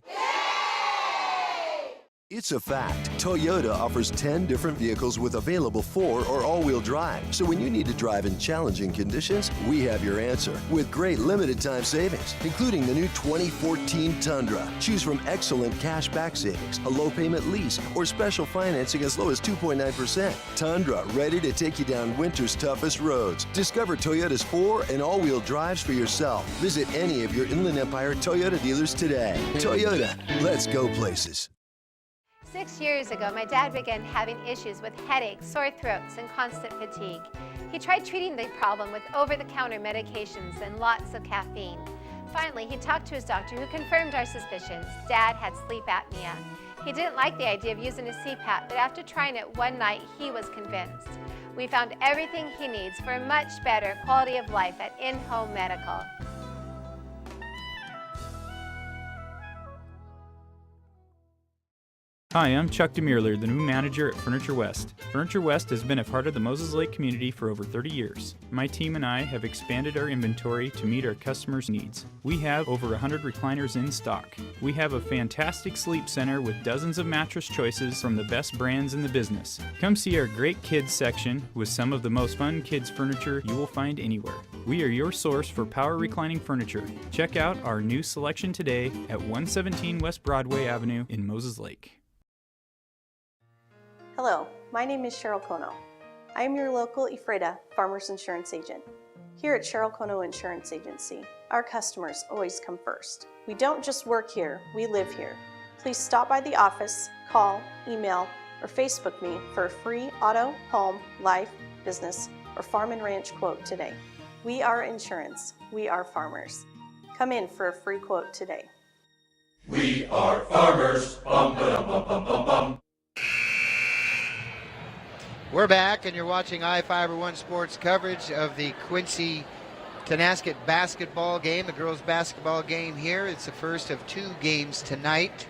It's a fact. Toyota offers 10 different vehicles with available 4 or all-wheel drive. So when you need to drive in challenging conditions, we have your answer with great limited time savings, including the new 2014 Tundra. Choose from excellent cash back savings, a low payment lease, or special financing as low as 2.9%. Tundra, ready to take you down winter's toughest roads. Discover Toyota's 4 and all-wheel drives for yourself. Visit any of your Inland Empire Toyota dealers today. Toyota, let's go places. 6 years ago, my dad began having issues with headaches, sore throats, and constant fatigue. He tried treating the problem with over-the-counter medications and lots of caffeine. Finally, he talked to his doctor, who confirmed our suspicions. Dad had sleep apnea. He didn't like the idea of using a CPAP, but after trying it one night, he was convinced. We found everything he needs for a much better quality of life at In-Home Medical. Hi, I'm Chuck DeMuerler, the new manager at Furniture West. Furniture West has been a part of the Moses Lake community for over 30 years. My team and I have expanded our inventory to meet our customers' needs. We have over 100 recliners in stock. We have a fantastic sleep center with dozens of mattress choices from the best brands in the business. Come see our great kids section with some of the most fun kids furniture you will find anywhere. We are your source for power reclining furniture. Check out our new selection today at 117 West Broadway Avenue in Moses Lake. Hello, my name is Cheryl Kono. I am your local Ephrata Farmers Insurance Agent. Here at Cheryl Kono Insurance Agency, our customers always come first. We don't just work here, we live here. Please stop by the office, call, email, or Facebook me for a free auto, home, life, business, or farm and ranch quote today. We are insurance. We are farmers. Come in for a free quote today. We are farmers. Bum, ba-dum, bum, bum, bum, bum. We're back, and you're watching I-Fiber One Sports coverage of the Quincy Tonasket basketball game, the girls' basketball game here. It's the first of 2 games tonight.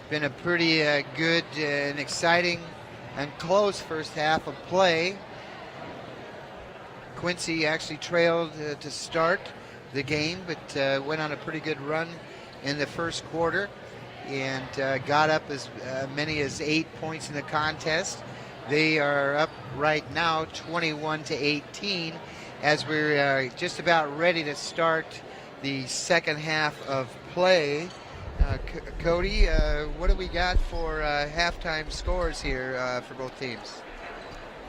Been a pretty good and exciting and close first half of play. Quincy actually trailed to start the game, but went on a pretty good run in the first quarter and got up as many as 8 points in the contest. They are up right now 21-18 as we're just about ready to start the second half of play. Cody, what do we got for halftime scores here for both teams?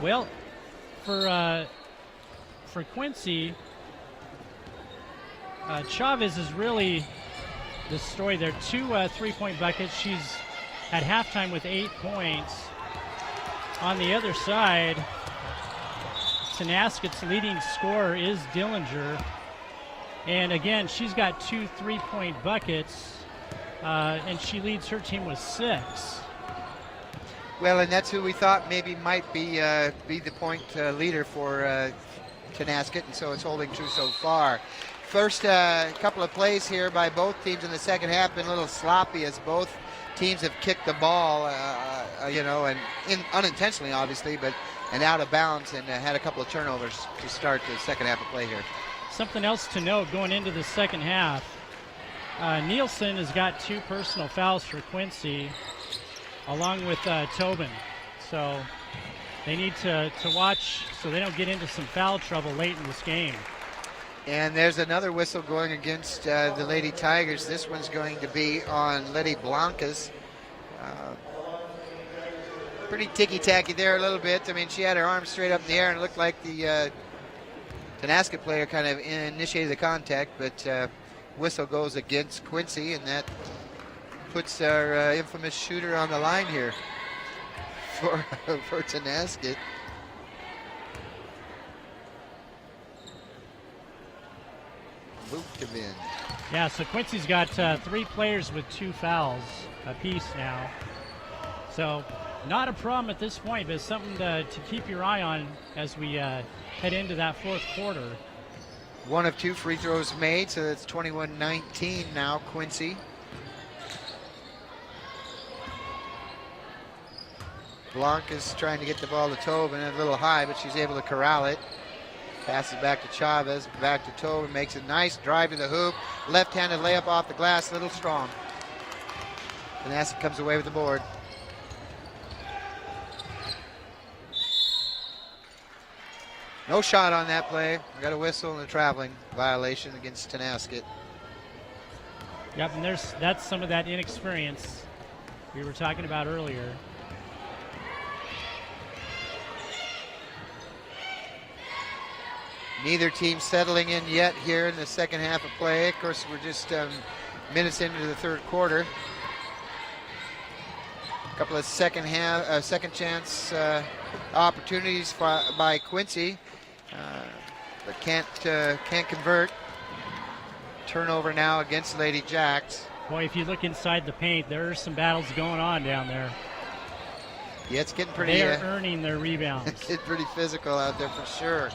Well, for Quincy, Chavez is really the story there. 2 3-point buckets. She's at halftime with 8 points. On the other side, Tonasket's leading scorer is Dillinger. And again, she's got 2 3-point buckets, and she leads her team with 6. Well, and that's who we thought maybe might be the point leader for Tonasket, and so it's holding true so far. First couple of plays here by both teams in the second half been a little sloppy as both teams have kicked the ball, and unintentionally, obviously, and out of bounds, and had a couple of turnovers to start the second half of play here. Something else to note going into the second half, Nielsen has got 2 personal fouls for Quincy, along with Tobin. So they need to watch so they don't get into some foul trouble late in this game. And there's another whistle going against the Lady Tigers. This one's going to be on Letty Blancas. Pretty ticky-tacky there a little bit. I mean, she had her arms straight up in the air, and it looked like the Tonasket player kind of initiated the contact, but whistle goes against Quincy, and that puts our infamous shooter on the line here for Tonasket. Moved him in. Yeah, so Quincy's got 3 players with 2 fouls apiece now. So not a problem at this point, but it's something to keep your eye on as we head into that fourth quarter. 1 of 2 free throws made, so it's 21-19 now, Quincy. Blanc is trying to get the ball to Tobin, a little high, but she's able to corral it. Passes back to Chavez, back to Tobin, makes a nice drive to the hoop. Left-handed layup off the glass, a little strong. Tonasket comes away with the board. No shot on that play. We got a whistle and a traveling violation against Tonasket. Yep, and that's some of that inexperience we were talking about earlier. Neither team settling in yet here in the second half of play. Of course, we're just minutes into the third quarter. A couple of second chance opportunities by Quincy, but can't convert. Turnover now against Lady Jacks. Boy, if you look inside the paint, there's some battles going on down there. Yeah, it's getting pretty. They are earning their rebounds. It's getting pretty physical out there for sure.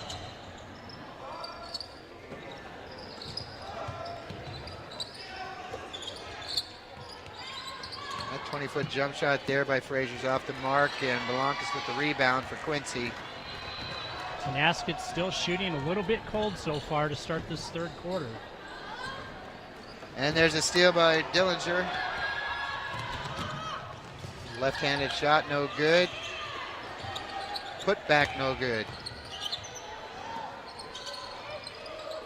That 20-foot jump shot there by Frazier's off the mark, and Belankis with the rebound for Quincy. Tonasket still shooting a little bit cold so far to start this third quarter. And there's a steal by Dillinger. Left-handed shot, no good. Put back, no good.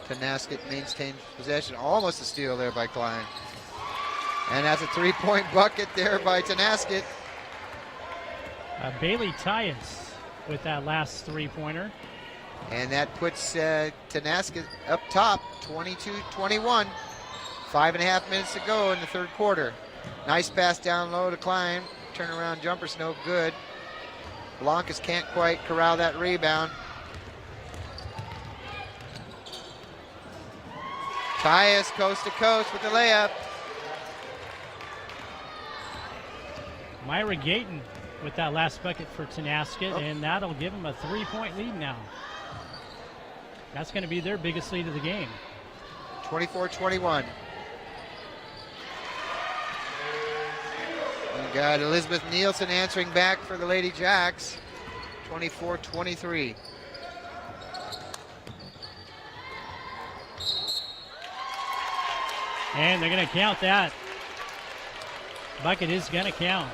Tonasket maintains possession. Almost a steal there by Klein. And that's a three-point bucket there by Tonasket. Bailey Tyus with that last three-pointer. And that puts Tonasket up top, 22-21. 5.5 minutes to go in the third quarter. Nice pass down low to Klein. Turnaround jumper's no good. Belankis can't quite corral that rebound. Tyus coast to coast with the layup. Myra Gayton with that last bucket for Tonasket, and that'll give them a 3-point lead now. That's going to be their biggest lead of the game. 24-21. We got Elizabeth Nielsen answering back for the Lady Jacks. 24-23. And they're going to count that. Bucket is going to count.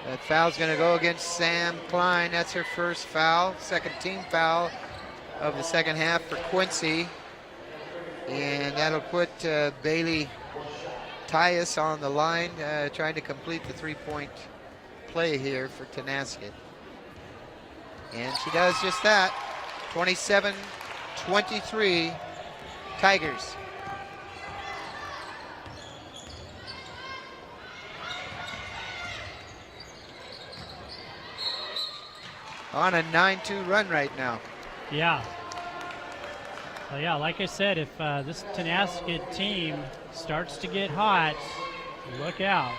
That foul's going to go against Sam Klein. That's her first foul. Second team foul of the second half for Quincy. And that'll put Bailey Tyus on the line, trying to complete the three-point play here for Tonasket. And she does just that. 27-23 Tigers. On a 9-2 run right now. Yeah. Well, yeah, like I said, if this Tonasket team starts to get hot, look out.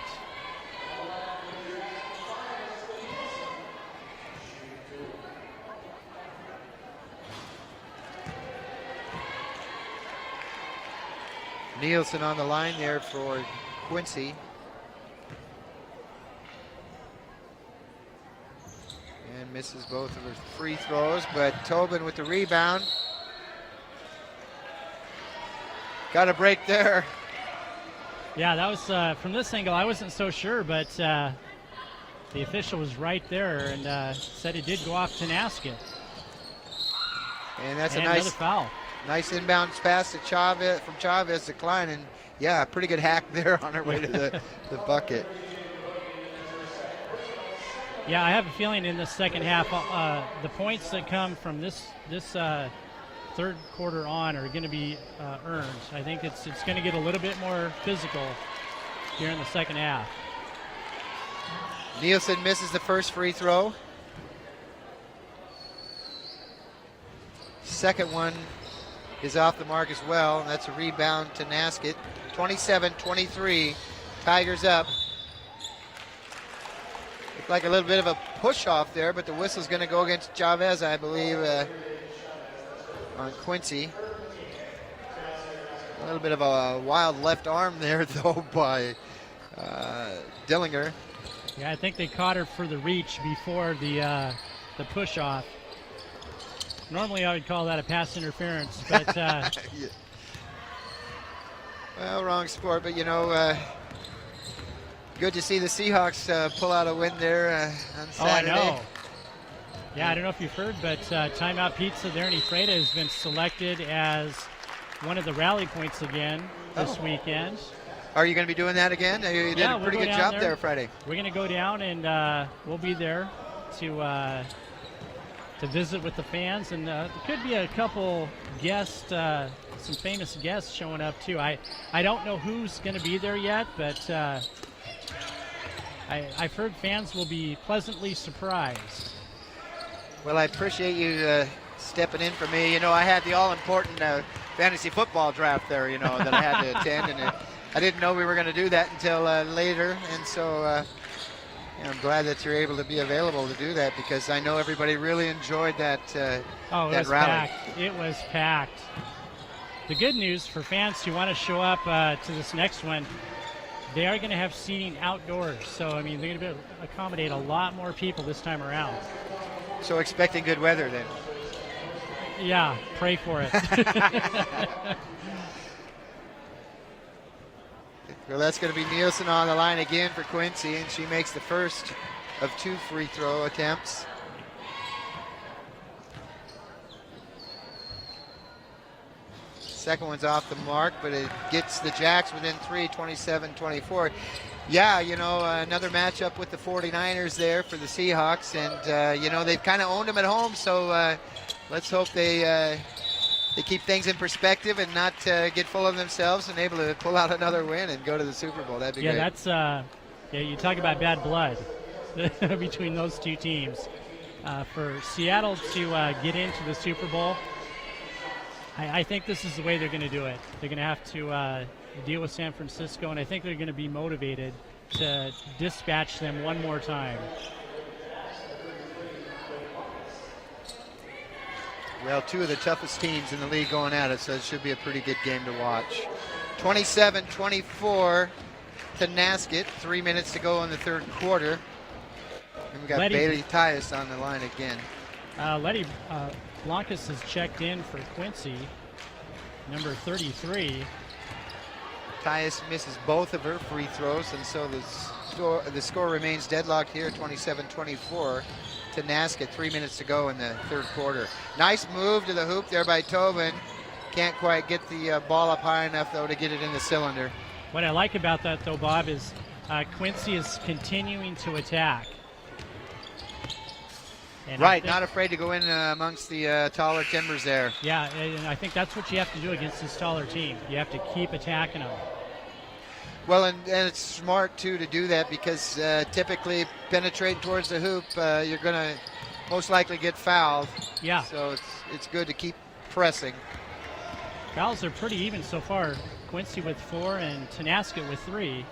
Nielsen on the line there for Quincy. And misses both of her free throws, but Tobin with the rebound. Got a break there. Yeah, that was from this angle. I wasn't so sure, but the official was right there and said it did go off Tonasket. And that's and a nice another foul. Nice inbound pass to Chavez, from Chavez to Klein, and yeah, pretty good hack there on her way to the bucket. Yeah, I have a feeling in the second half, the points that come from this third quarter on are going to be earned. I think it's going to get a little bit more physical here in the second half. Nielsen misses the first free throw. Second one is off the mark as well, and that's a rebound to Tonasket. 27-23, Tigers up. Looked like a little bit of a push off there, but the whistle's going to go against Chavez, I believe, on Quincy. A little bit of a wild left arm there, though, by Dillinger. Yeah, I think they caught her for the reach before the push off. Normally I would call that a pass interference, but yeah. Well, wrong sport, but you know, Good to see the Seahawks pull out a win there on Saturday. Oh, I know. Yeah, I don't know if you've heard, but Timeout Pizza there in Ephrata has been selected as one of the rally points again this weekend. Are you going to be doing that again? You did a pretty good job there Friday. We're going to go down and we'll be there to visit with the fans, and there could be a couple guests, some famous guests showing up too. I don't know who's going to be there yet, but I've heard fans will be pleasantly surprised. Well, I appreciate you stepping in for me. You know, I had the all-important fantasy football draft there, you know, that I had to attend, and I didn't know we were going to do that until later, and so I'm glad that you're able to be available to do that, because I know everybody really enjoyed that it that was rally. Packed. It was packed. The good news for fans who want to show up to this next one, they are going to have seating outdoors. So, I mean, they're going to be able to accommodate a lot more people this time around. So expecting good weather then. Yeah, pray for it. Well, that's going to be Nielsen on the line again for Quincy, and she makes the first of 2 free throw attempts. Second one's off the mark, but it gets the Jacks within 3, 27-24. Yeah, you know, another matchup with the 49ers there for the Seahawks, and, you know, they've kind of owned them at home, so let's hope they keep things in perspective and not get full of themselves and able to pull out another win and go to the Super Bowl. That'd be great. Yeah, that's, you talk about bad blood between those two teams. For Seattle to get into the Super Bowl, I think this is the way they're going to do it. They're going to have to deal with San Francisco, and I think they're going to be motivated to dispatch them one more time. Well, 2 of the toughest teams in the league going at it, so it should be a pretty good game to watch. 27-24 Tonasket. 3 minutes to go in the third quarter. And we got Bailey Tyus on the line again. Letty Blancas has checked in for Quincy, number 33. Tyus misses both of her free throws, and so the score remains deadlocked here, 27-24. Tonasket, 3 minutes to go in the third quarter. Nice move to the hoop there by Tobin. Can't quite get the ball up high enough, though, to get it in the cylinder. What I like about that, though, Bob, is Quincy is continuing to attack. And right, not afraid to go in amongst the taller timbers there. Yeah, and I think that's what you have to do against this taller team. You have to keep attacking them. Well, and it's smart, too, to do that, because typically penetrating towards the hoop, you're going to most likely get fouled. Yeah. So it's good to keep pressing. Fouls are pretty even so far. Quincy with 4 and Tonasket with 3.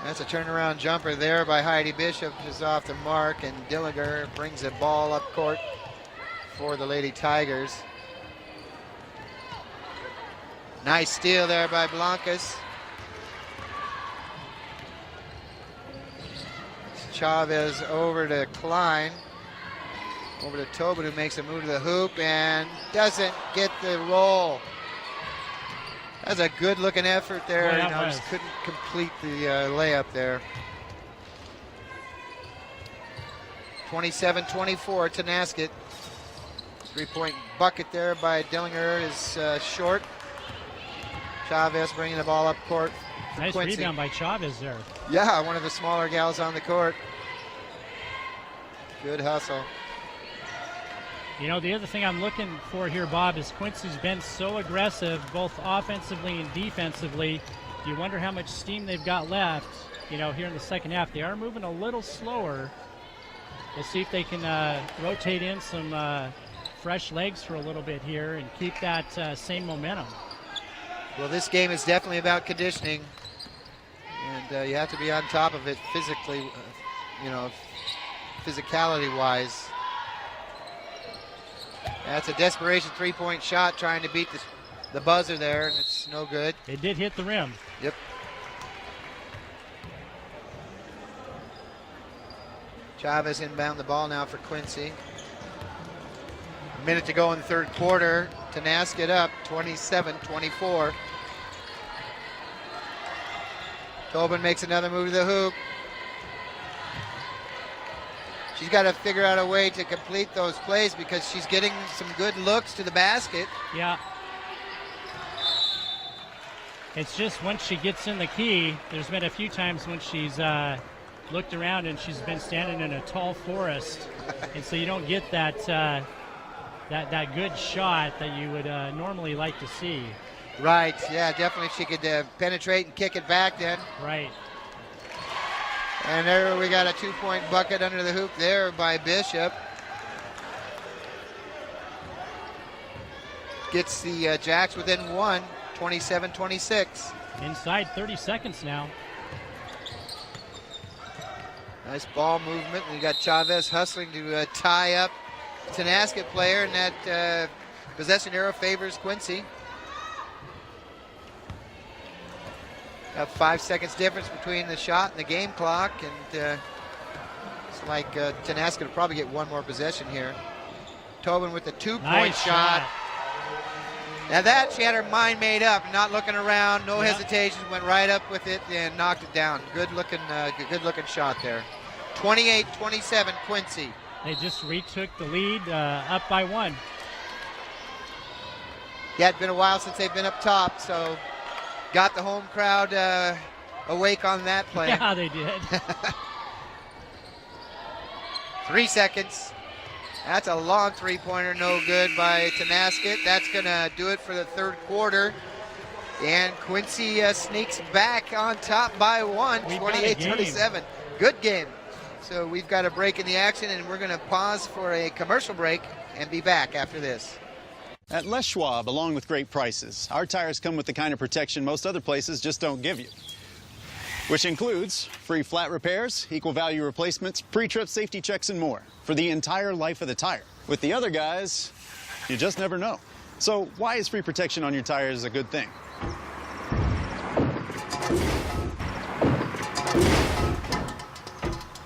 That's a turnaround jumper there by Heidi Bishop, is off the mark, and Dillinger brings the ball up court for the Lady Tigers. Nice steal there by Blancas. Chavez over to Klein. Over to Tobin, who makes a move to the hoop and doesn't get the roll. That's a good looking effort there. Yeah, just couldn't complete the layup there. 27-24 Tonasket. 3-point bucket there by Dillinger is short. Chavez bringing the ball up court. Nice Quincy. Rebound by Chavez there. Yeah, one of the smaller gals on the court. Good hustle. You know, the other thing I'm looking for here, Bob, is Quincy's been so aggressive, both offensively and defensively. You wonder how much steam they've got left, you know, here in the second half. They are moving a little slower. We'll see if they can rotate in some fresh legs for a little bit here and keep that same momentum. Well, this game is definitely about conditioning, and you have to be on top of it physically, you know, physicality-wise. That's a desperation three-point shot trying to beat the buzzer there, and it's no good. It did hit the rim. Yep. Chavez inbound the ball now for Quincy. A minute to go in the third quarter. Tonasket up 27-24. Tobin makes another move to the hoop. She's got to figure out a way to complete those plays because she's getting some good looks to the basket. Yeah. It's just once she gets in the key, there's been a few times when she's looked around and she's been standing in a tall forest. And so you don't get that that good shot that you would normally like to see. Right, yeah, definitely she could penetrate and kick it back then. Right. And there we got a 2-point bucket under the hoop there by Bishop. Gets the Jacks within one, 27-26. Inside 30 seconds now. Nice ball movement. You got Chavez hustling to tie up Tonasket player, and that possession arrow favors Quincy. Got 5 seconds difference between the shot and the game clock, and it's like Tonasket will probably get one more possession here. Tobin with the 2-point nice shot. Now that she had her mind made up, not looking around, no hesitation, went right up with it and knocked it down. Good looking shot there. 28-27 Quincy. They just retook the lead, up by 1. Yeah, it's been a while since they've been up top, so got the home crowd awake on that play. Yeah, they did. 3 seconds. That's a long three-pointer, no good by Tonasket. That's going to do it for the third quarter. And Quincy sneaks back on top by 1, 28-27. Good game. So we've got a break in the action, and we're going to pause for a commercial break and be back after this. At Les Schwab, along with great prices, our tires come with the kind of protection most other places just don't give you. Which includes free flat repairs, equal value replacements, pre-trip safety checks, and more for the entire life of the tire. With the other guys, you just never know. So why is free protection on your tires a good thing?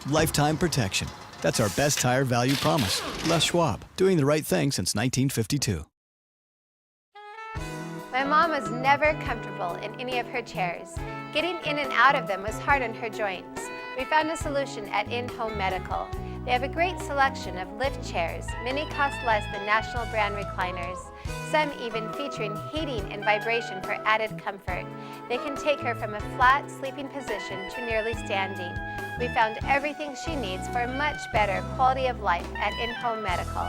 Lifetime protection. That's our best tire value promise. Les Schwab, doing the right thing since 1952. My mom was never comfortable in any of her chairs. Getting in and out of them was hard on her joints. We found a solution at In-Home Medical. They have a great selection of lift chairs. Many cost less than national brand recliners. Some even featuring heating and vibration for added comfort. They can take her from a flat sleeping position to nearly standing. We found everything she needs for a much better quality of life at In-Home Medical.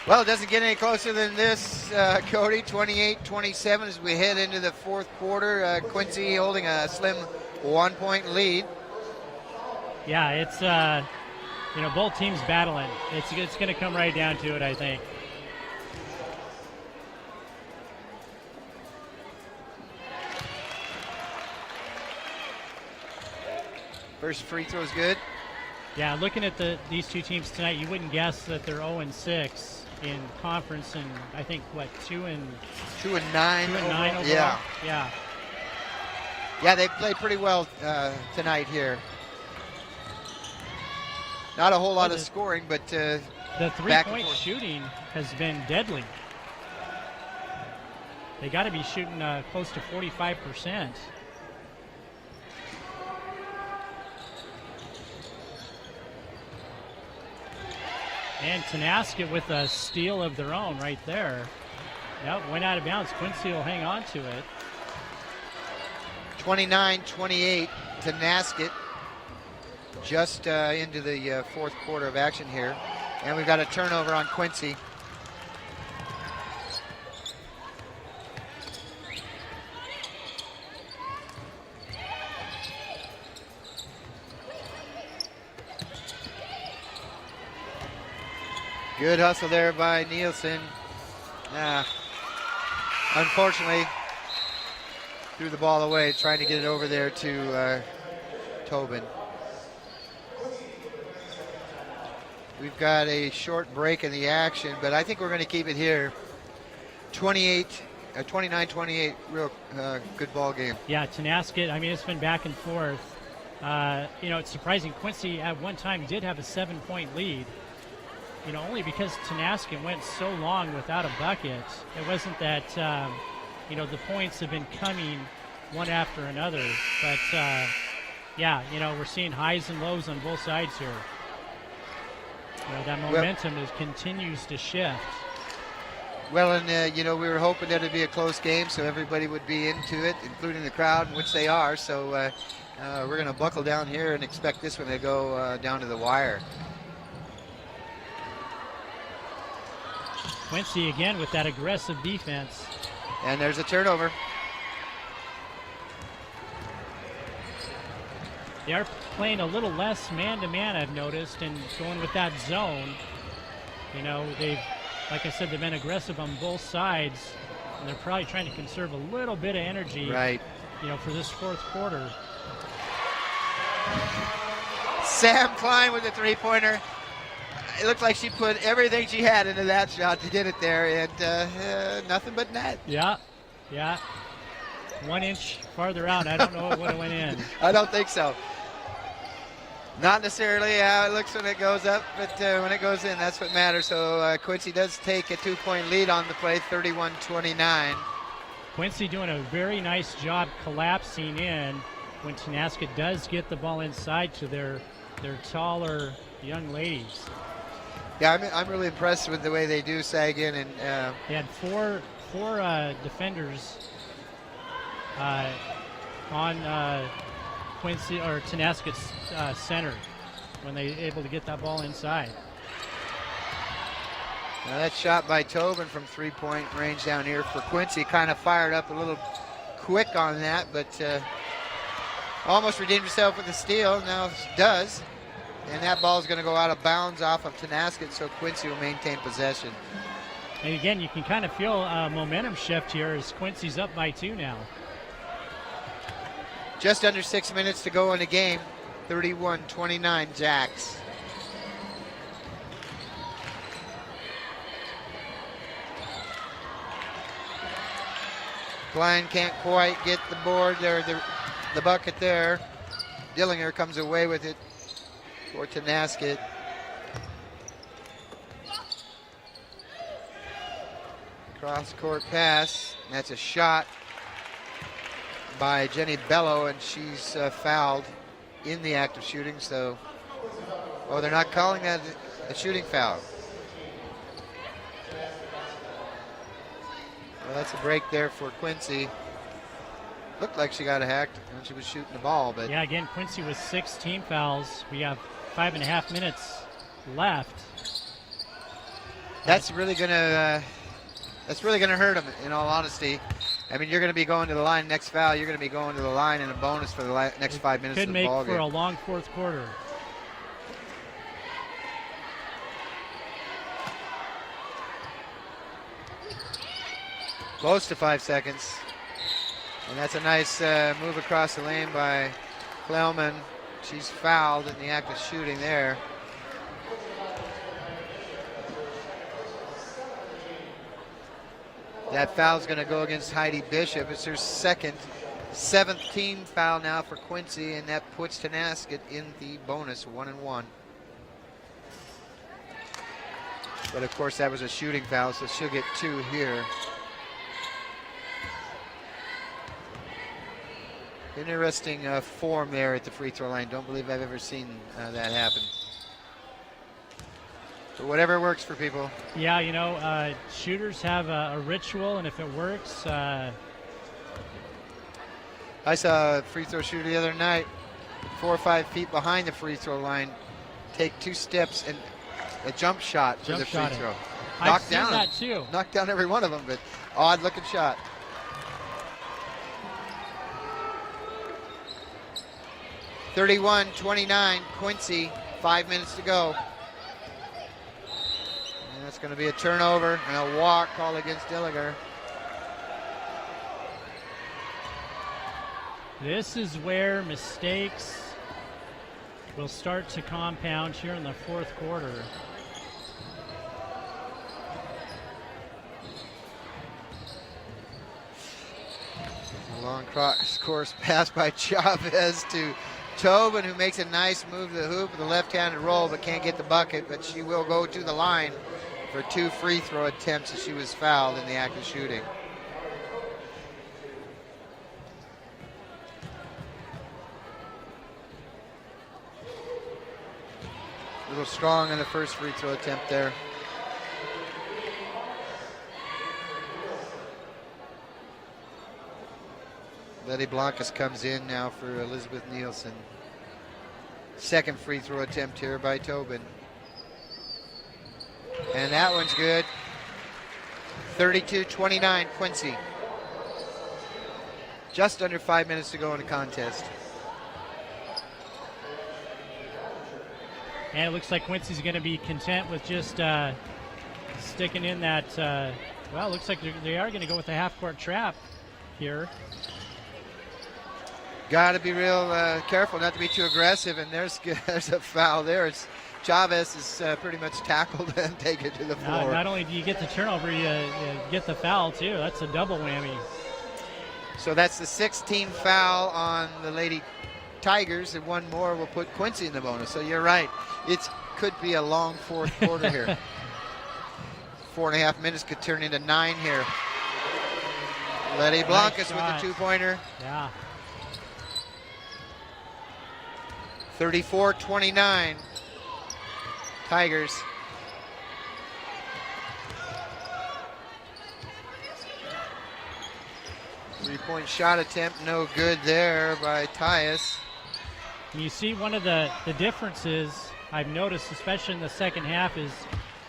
Well, it doesn't get any closer than this, Cody. 28-27 as we head into the fourth quarter. Quincy holding a slim 1-point lead. Yeah, it's both teams battling. It's going to come right down to it, I think. First free throw is good. Yeah, looking at these two teams tonight, you wouldn't guess that they're 0-6 in conference, and I think 2 and 9 overall. Yeah, they played pretty well tonight here. Not a whole lot of scoring, but the 3-point shooting has been deadly. They got to be shooting close to 45%. And Tonasket with a steal of their own right there. Yep, went out of bounds. Quincy will hang on to it. 29-28, Tonasket. Just into the fourth quarter of action here. And we've got a turnover on Quincy. Good hustle there by Nielsen. Unfortunately, threw the ball away, trying to get it over there to Tobin. We've got a short break in the action, but I think we're going to keep it here. 29-28, real good ball game. Yeah, Tonasket, I mean, it's been back and forth. It's surprising. Quincy at one time did have a 7-point lead. Only because Tonasket went so long without a bucket. It wasn't that the points have been coming one after another. But, yeah, we're seeing highs and lows on both sides here. That momentum continues to shift. Well, and, we were hoping that it'd be a close game, so everybody would be into it, including the crowd, which they are. So we're going to buckle down here and expect this one to go down to the wire. Quincy again with that aggressive defense. And there's a turnover. They are playing a little less man-to-man, I've noticed, and going with that zone. They've, like I said, they've been aggressive on both sides, and they're probably trying to conserve a little bit of energy, right? For this fourth quarter. Sam Klein with a three-pointer. It looked like she put everything she had into that shot to get it there, and nothing but net. Yeah. 1 inch farther out, I don't know what would have went in. I don't think so. Not necessarily how it looks when it goes up, but when it goes in, that's what matters. So Quincy does take a 2-point lead on the play, 31-29. Quincy doing a very nice job collapsing in when Tonasket does get the ball inside to their taller young ladies. Yeah, I'm really impressed with the way they do sag in. And they had four defenders on Quincy or Tonasket's center when they were able to get that ball inside. Now that shot by Tobin from 3-point range down here for Quincy kind of fired up a little quick on that, but almost redeemed herself with a steal. Now she does, and that ball is going to go out of bounds off of Tonasket, so Quincy will maintain possession. And again, you can kind of feel a momentum shift here as Quincy's up by 2 now. Just under 6 minutes to go in the game. 31-29 Jacks. Klein can't quite get the board there, the bucket there. Dillinger comes away with it for Tonasket. Cross-court pass. That's a shot by Jenny Bello, and she's fouled in the act of shooting. So, they're not calling that a shooting foul. Well, that's a break there for Quincy. Looked like she got hacked when she was shooting the ball, but yeah, again, Quincy with 6 team fouls. We have 5.5 minutes left. That's really gonna hurt them, in all honesty. I mean, you're going to be going to the line next foul. You're going to be going to the line in a bonus for the next 5 minutes of the ball game. Could make for a long fourth quarter. Close to 5 seconds. And that's a nice move across the lane by Clelman. She's fouled in the act of shooting there. That foul's going to go against Heidi Bishop. It's her 7th team foul now for Quincy, and that puts Tonasket in the bonus, 1-1. But of course, that was a shooting foul, so she'll get 2 here. Interesting form there at the free throw line. Don't believe I've ever seen that happen. But whatever works for people. Yeah, shooters have a ritual, and if it works. I saw a free throw shooter the other night, 4 or 5 feet behind the free throw line, take 2 steps and a jump shot for the free throw. I've seen that too. Knocked down every one of them, but odd looking shot. (31-29) Quincy, 5 minutes to go. And that's going to be a turnover and a walk called against Dillinger. This is where mistakes will start to compound here in the fourth quarter. A long cross-course pass by Chavez to Tobin, who makes a nice move to the hoop with a left-handed roll, but can't get the bucket. But she will go to the line for 2 free throw attempts as she was fouled in the act of shooting. little strong on the first free throw attempt there. Letty Blancas comes in now for Elizabeth Nielsen. Second free throw attempt here by Tobin. And that one's good. 32-29 Quincy. Just under 5 minutes to go in the contest. And it looks like Quincy's going to be content with just sticking in that, well, it looks like they are going to go with the half-court trap here. Got to be real careful not to be too aggressive, and there's a foul there. It's Chavez is pretty much tackled and taken to the floor. Not only do you get the turnover, you get the foul too. That's a double whammy. So that's the 16th foul on the Lady Tigers, and one more will put Quincy in the bonus. So you're right. It could be a long fourth quarter here. 4.5 minutes could turn into 9 here. Letty Blancas with the two-pointer. Yeah. 34-29. Tigers. Three-point shot attempt, no good there by Tyus. You see one of the differences I've noticed, especially in the second half, is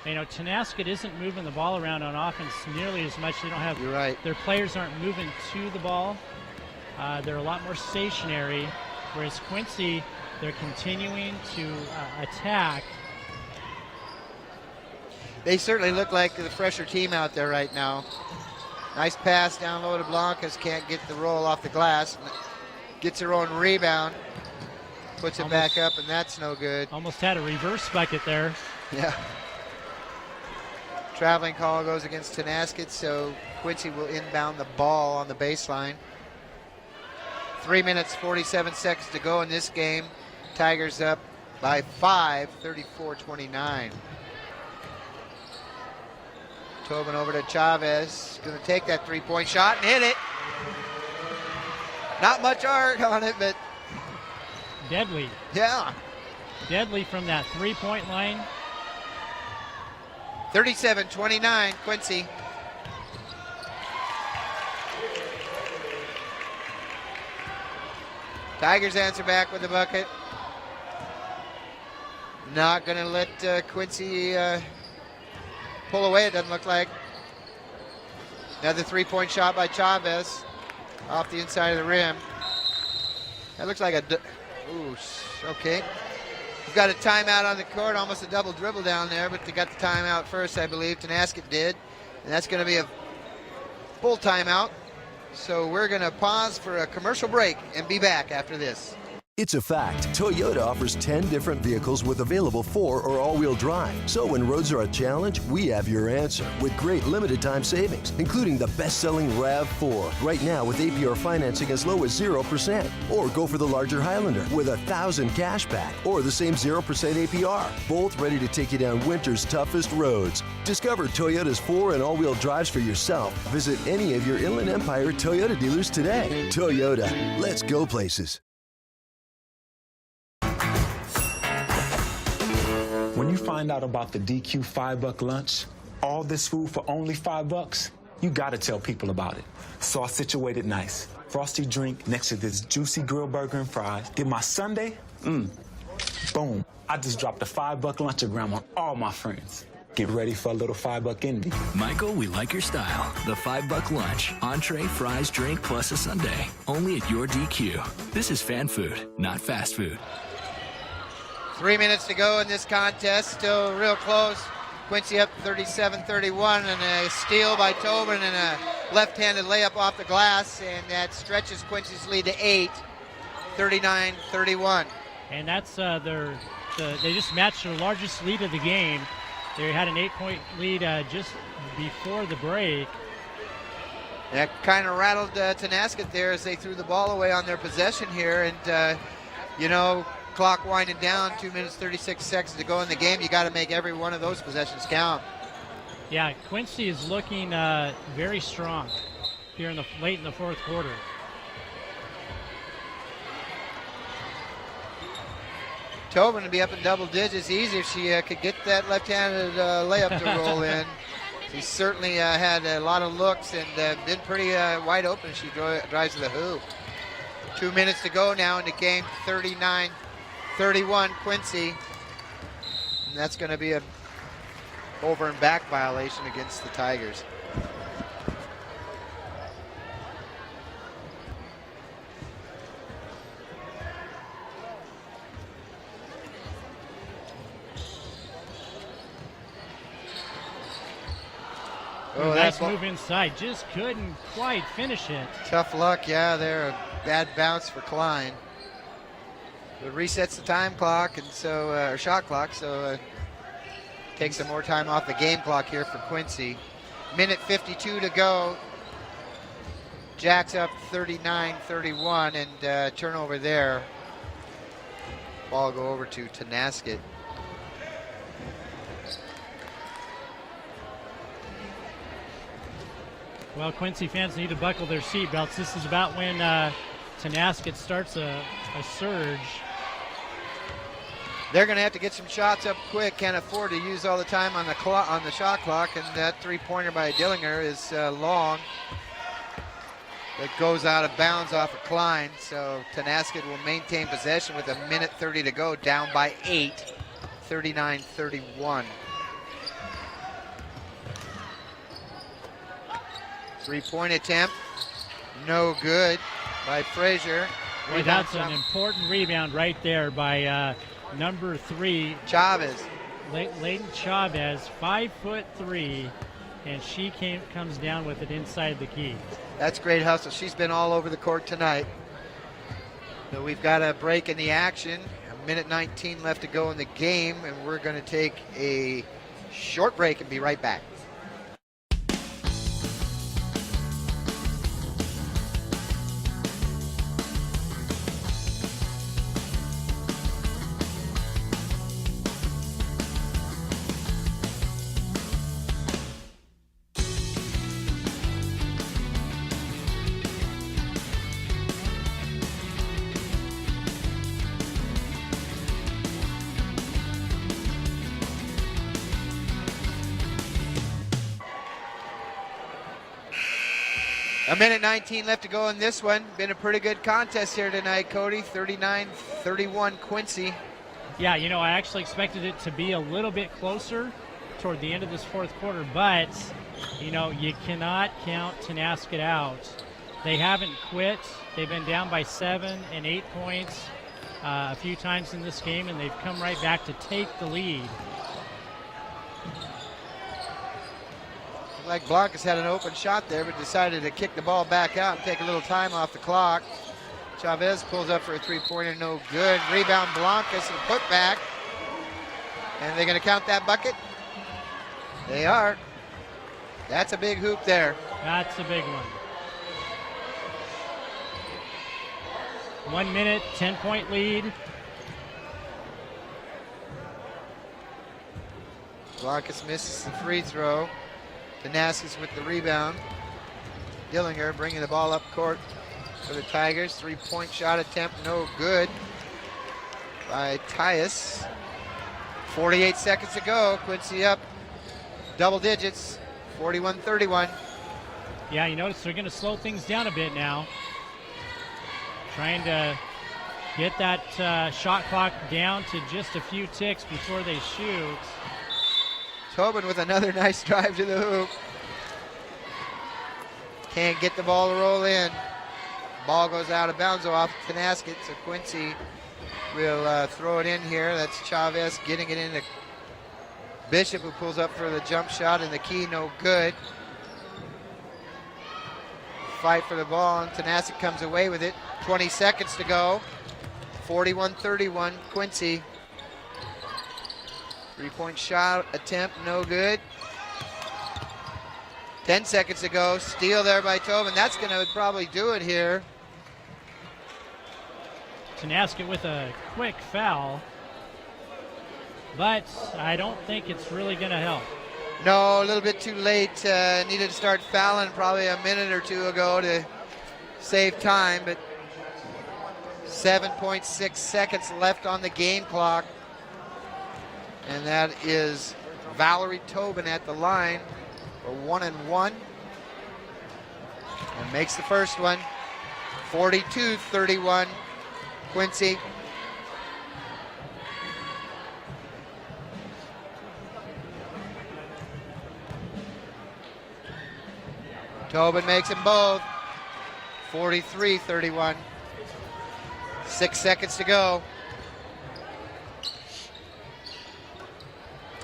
Tonasket isn't moving the ball around on offense nearly as much. They don't have. You're right. Their players aren't moving to the ball. They're a lot more stationary, whereas Quincy, they're continuing to attack. They certainly look like the fresher team out there right now. Nice pass down low to Blancas. Can't get the roll off the glass. Gets her own rebound. Puts it back up, and that's no good. Almost had a reverse bucket there. Yeah. Traveling call goes against Tonasket, so Quincy will inbound the ball on the baseline. 3 minutes, 47 seconds to go in this game. Tigers up by 5, 34-29. Tobin over to Chavez. Going to take that three-point shot and hit it. Not much art on it, but deadly. Yeah. Deadly from that three-point line. 37-29, Quincy. Tigers answer back with the bucket. Not going to let Quincy pull away, it doesn't look like. Another three-point shot by Chavez off the inside of the rim. That looks like ooh, okay. We've got a timeout on the court, almost a double dribble down there, but they got the timeout first, I believe. Tonasket did, and that's going to be a full timeout. So we're going to pause for a commercial break and be back after this. It's a fact. Toyota offers 10 different vehicles with available 4- or all-wheel drive. So when roads are a challenge, we have your answer with great limited-time savings, including the best-selling RAV4 right now with APR financing as low as 0%. Or go for the larger Highlander with $1,000 cash back or the same 0% APR. Both ready to take you down winter's toughest roads. Discover Toyota's 4- and all-wheel drives for yourself. Visit any of your Inland Empire Toyota dealers today. Toyota, let's go places. When you find out about the DQ $5 lunch, all this food for only $5, you gotta tell people about it. So I situated nice. Frosty drink next to this juicy grilled burger and fries. Did my Sunday? Boom. I just dropped a $5 lunchogram on all my friends. Get ready for a little $5 indie. Michael, we like your style. The $5 lunch. Entree, fries, drink, plus a sundae. Only at your DQ. This is fan food, not fast food. 3 minutes to go in this contest, still real close. Quincy up 37-31, and a steal by Tobin and a left-handed layup off the glass, and that stretches Quincy's lead to 8, 39-31. And that's they just matched their largest lead of the game. They had an 8-point lead just before the break. That kind of rattled Tonasket there as they threw the ball away on their possession here, and clock winding down, 2 minutes, 36 seconds to go in the game. You got to make every one of those possessions count. Yeah, Quincy is looking very strong here late in the fourth quarter. Tobin to be up in double digits easy if she could get that left-handed layup to roll in. She certainly had a lot of looks and been pretty wide open. She drives to the hoop. 2 minutes to go now in the game. 39-31 Quincy. And that's going to be a over and back violation against the Tigers. Oh, nice move inside. Just couldn't quite finish it. Tough luck, yeah, there. A bad bounce for Klein. It resets the time clock and so or shot clock, so takes some more time off the game clock here for Quincy. Minute 52 to go. Jack's up 39-31 and turnover there. Ball go over to Tonasket. Well, Quincy fans need to buckle their seatbelts. This is about when Tonasket starts a surge. They're going to have to get some shots up quick. Can't afford to use all the time on the shot clock. And that three-pointer by Dillinger is long. It goes out of bounds off of Klein. So Tonasket will maintain possession with a minute 30 to go, down by 8, 39-31. Three-point attempt, no good by Frazier. Boy, that's an important rebound right there by number 3. Chavez. Layton Chavez, 5'3", and she comes down with it inside the key. That's great hustle. She's been all over the court tonight. So we've got a break in the action. A minute 19 left to go in the game, and we're going to take a short break and be right back. A minute 19 left to go in this one. Been a pretty good contest here tonight, Cody. 39-31 Quincy. Yeah, you know, I actually expected it to be a little bit closer toward the end of this fourth quarter, but, you know, you cannot count Tonasket out. They haven't quit. They've been down by 7 and 8 points a few times in this game, and they've come right back to take the lead. Like Blancas had an open shot there, but decided to kick the ball back out and take a little time off the clock. Chavez pulls up for a three-pointer, no good. Rebound Blancas and put back. And they're going to count that bucket? They are. That's a big hoop there. That's a big one. 1 minute, 10-point lead. Blancas misses the free throw. Tonasket with the rebound. Dillinger bringing the ball up court for the Tigers. Three-point shot attempt, no good by Tyus. 48 seconds to go. Quincy up double digits, 41-31. Yeah, you notice they're going to slow things down a bit now. Trying to get that shot clock down to just a few ticks before they shoot. Tobin with another nice drive to the hoop. Can't get the ball to roll in. Ball goes out of bounds off Tonasket, so Quincy will throw it in here. That's Chavez getting it into Bishop, who pulls up for the jump shot, and the key no good. Fight for the ball, and Tonasket comes away with it. 20 seconds to go. 41-31 Quincy. Three-point shot attempt, no good. 10 seconds to go. Steal there by Tobin. That's going to probably do it here. Tonasket with a quick foul. But I don't think it's really going to help. No, a little bit too late. Needed to start fouling probably a minute or two ago to save time. But 7.6 seconds left on the game clock. And that is Valerie Tobin at the line for 1-1. And makes the first one. 42-31, Quincy. Tobin makes them both. 43-31. 6 seconds to go.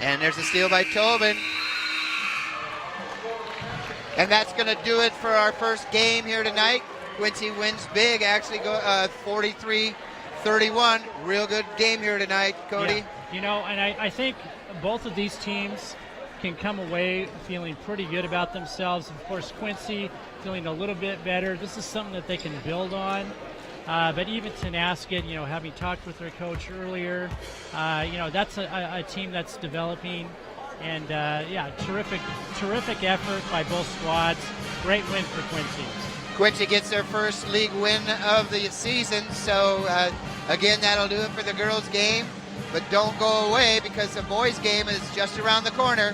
And there's a steal by Tobin. And that's going to do it for our first game here tonight. Quincy wins big, actually go 43-31. Real good game here tonight, Cody. Yeah. You know, and I think both of these teams can come away feeling pretty good about themselves. Of course, Quincy feeling a little bit better. This is something that they can build on. But even Tonasket, you know, having talked with their coach earlier, you know, that's a team that's developing. And, yeah, terrific effort by both squads. Great win for Quincy. Quincy gets their first league win of the season. So, again, that'll do it for the girls' game. But don't go away because the boys' game is just around the corner.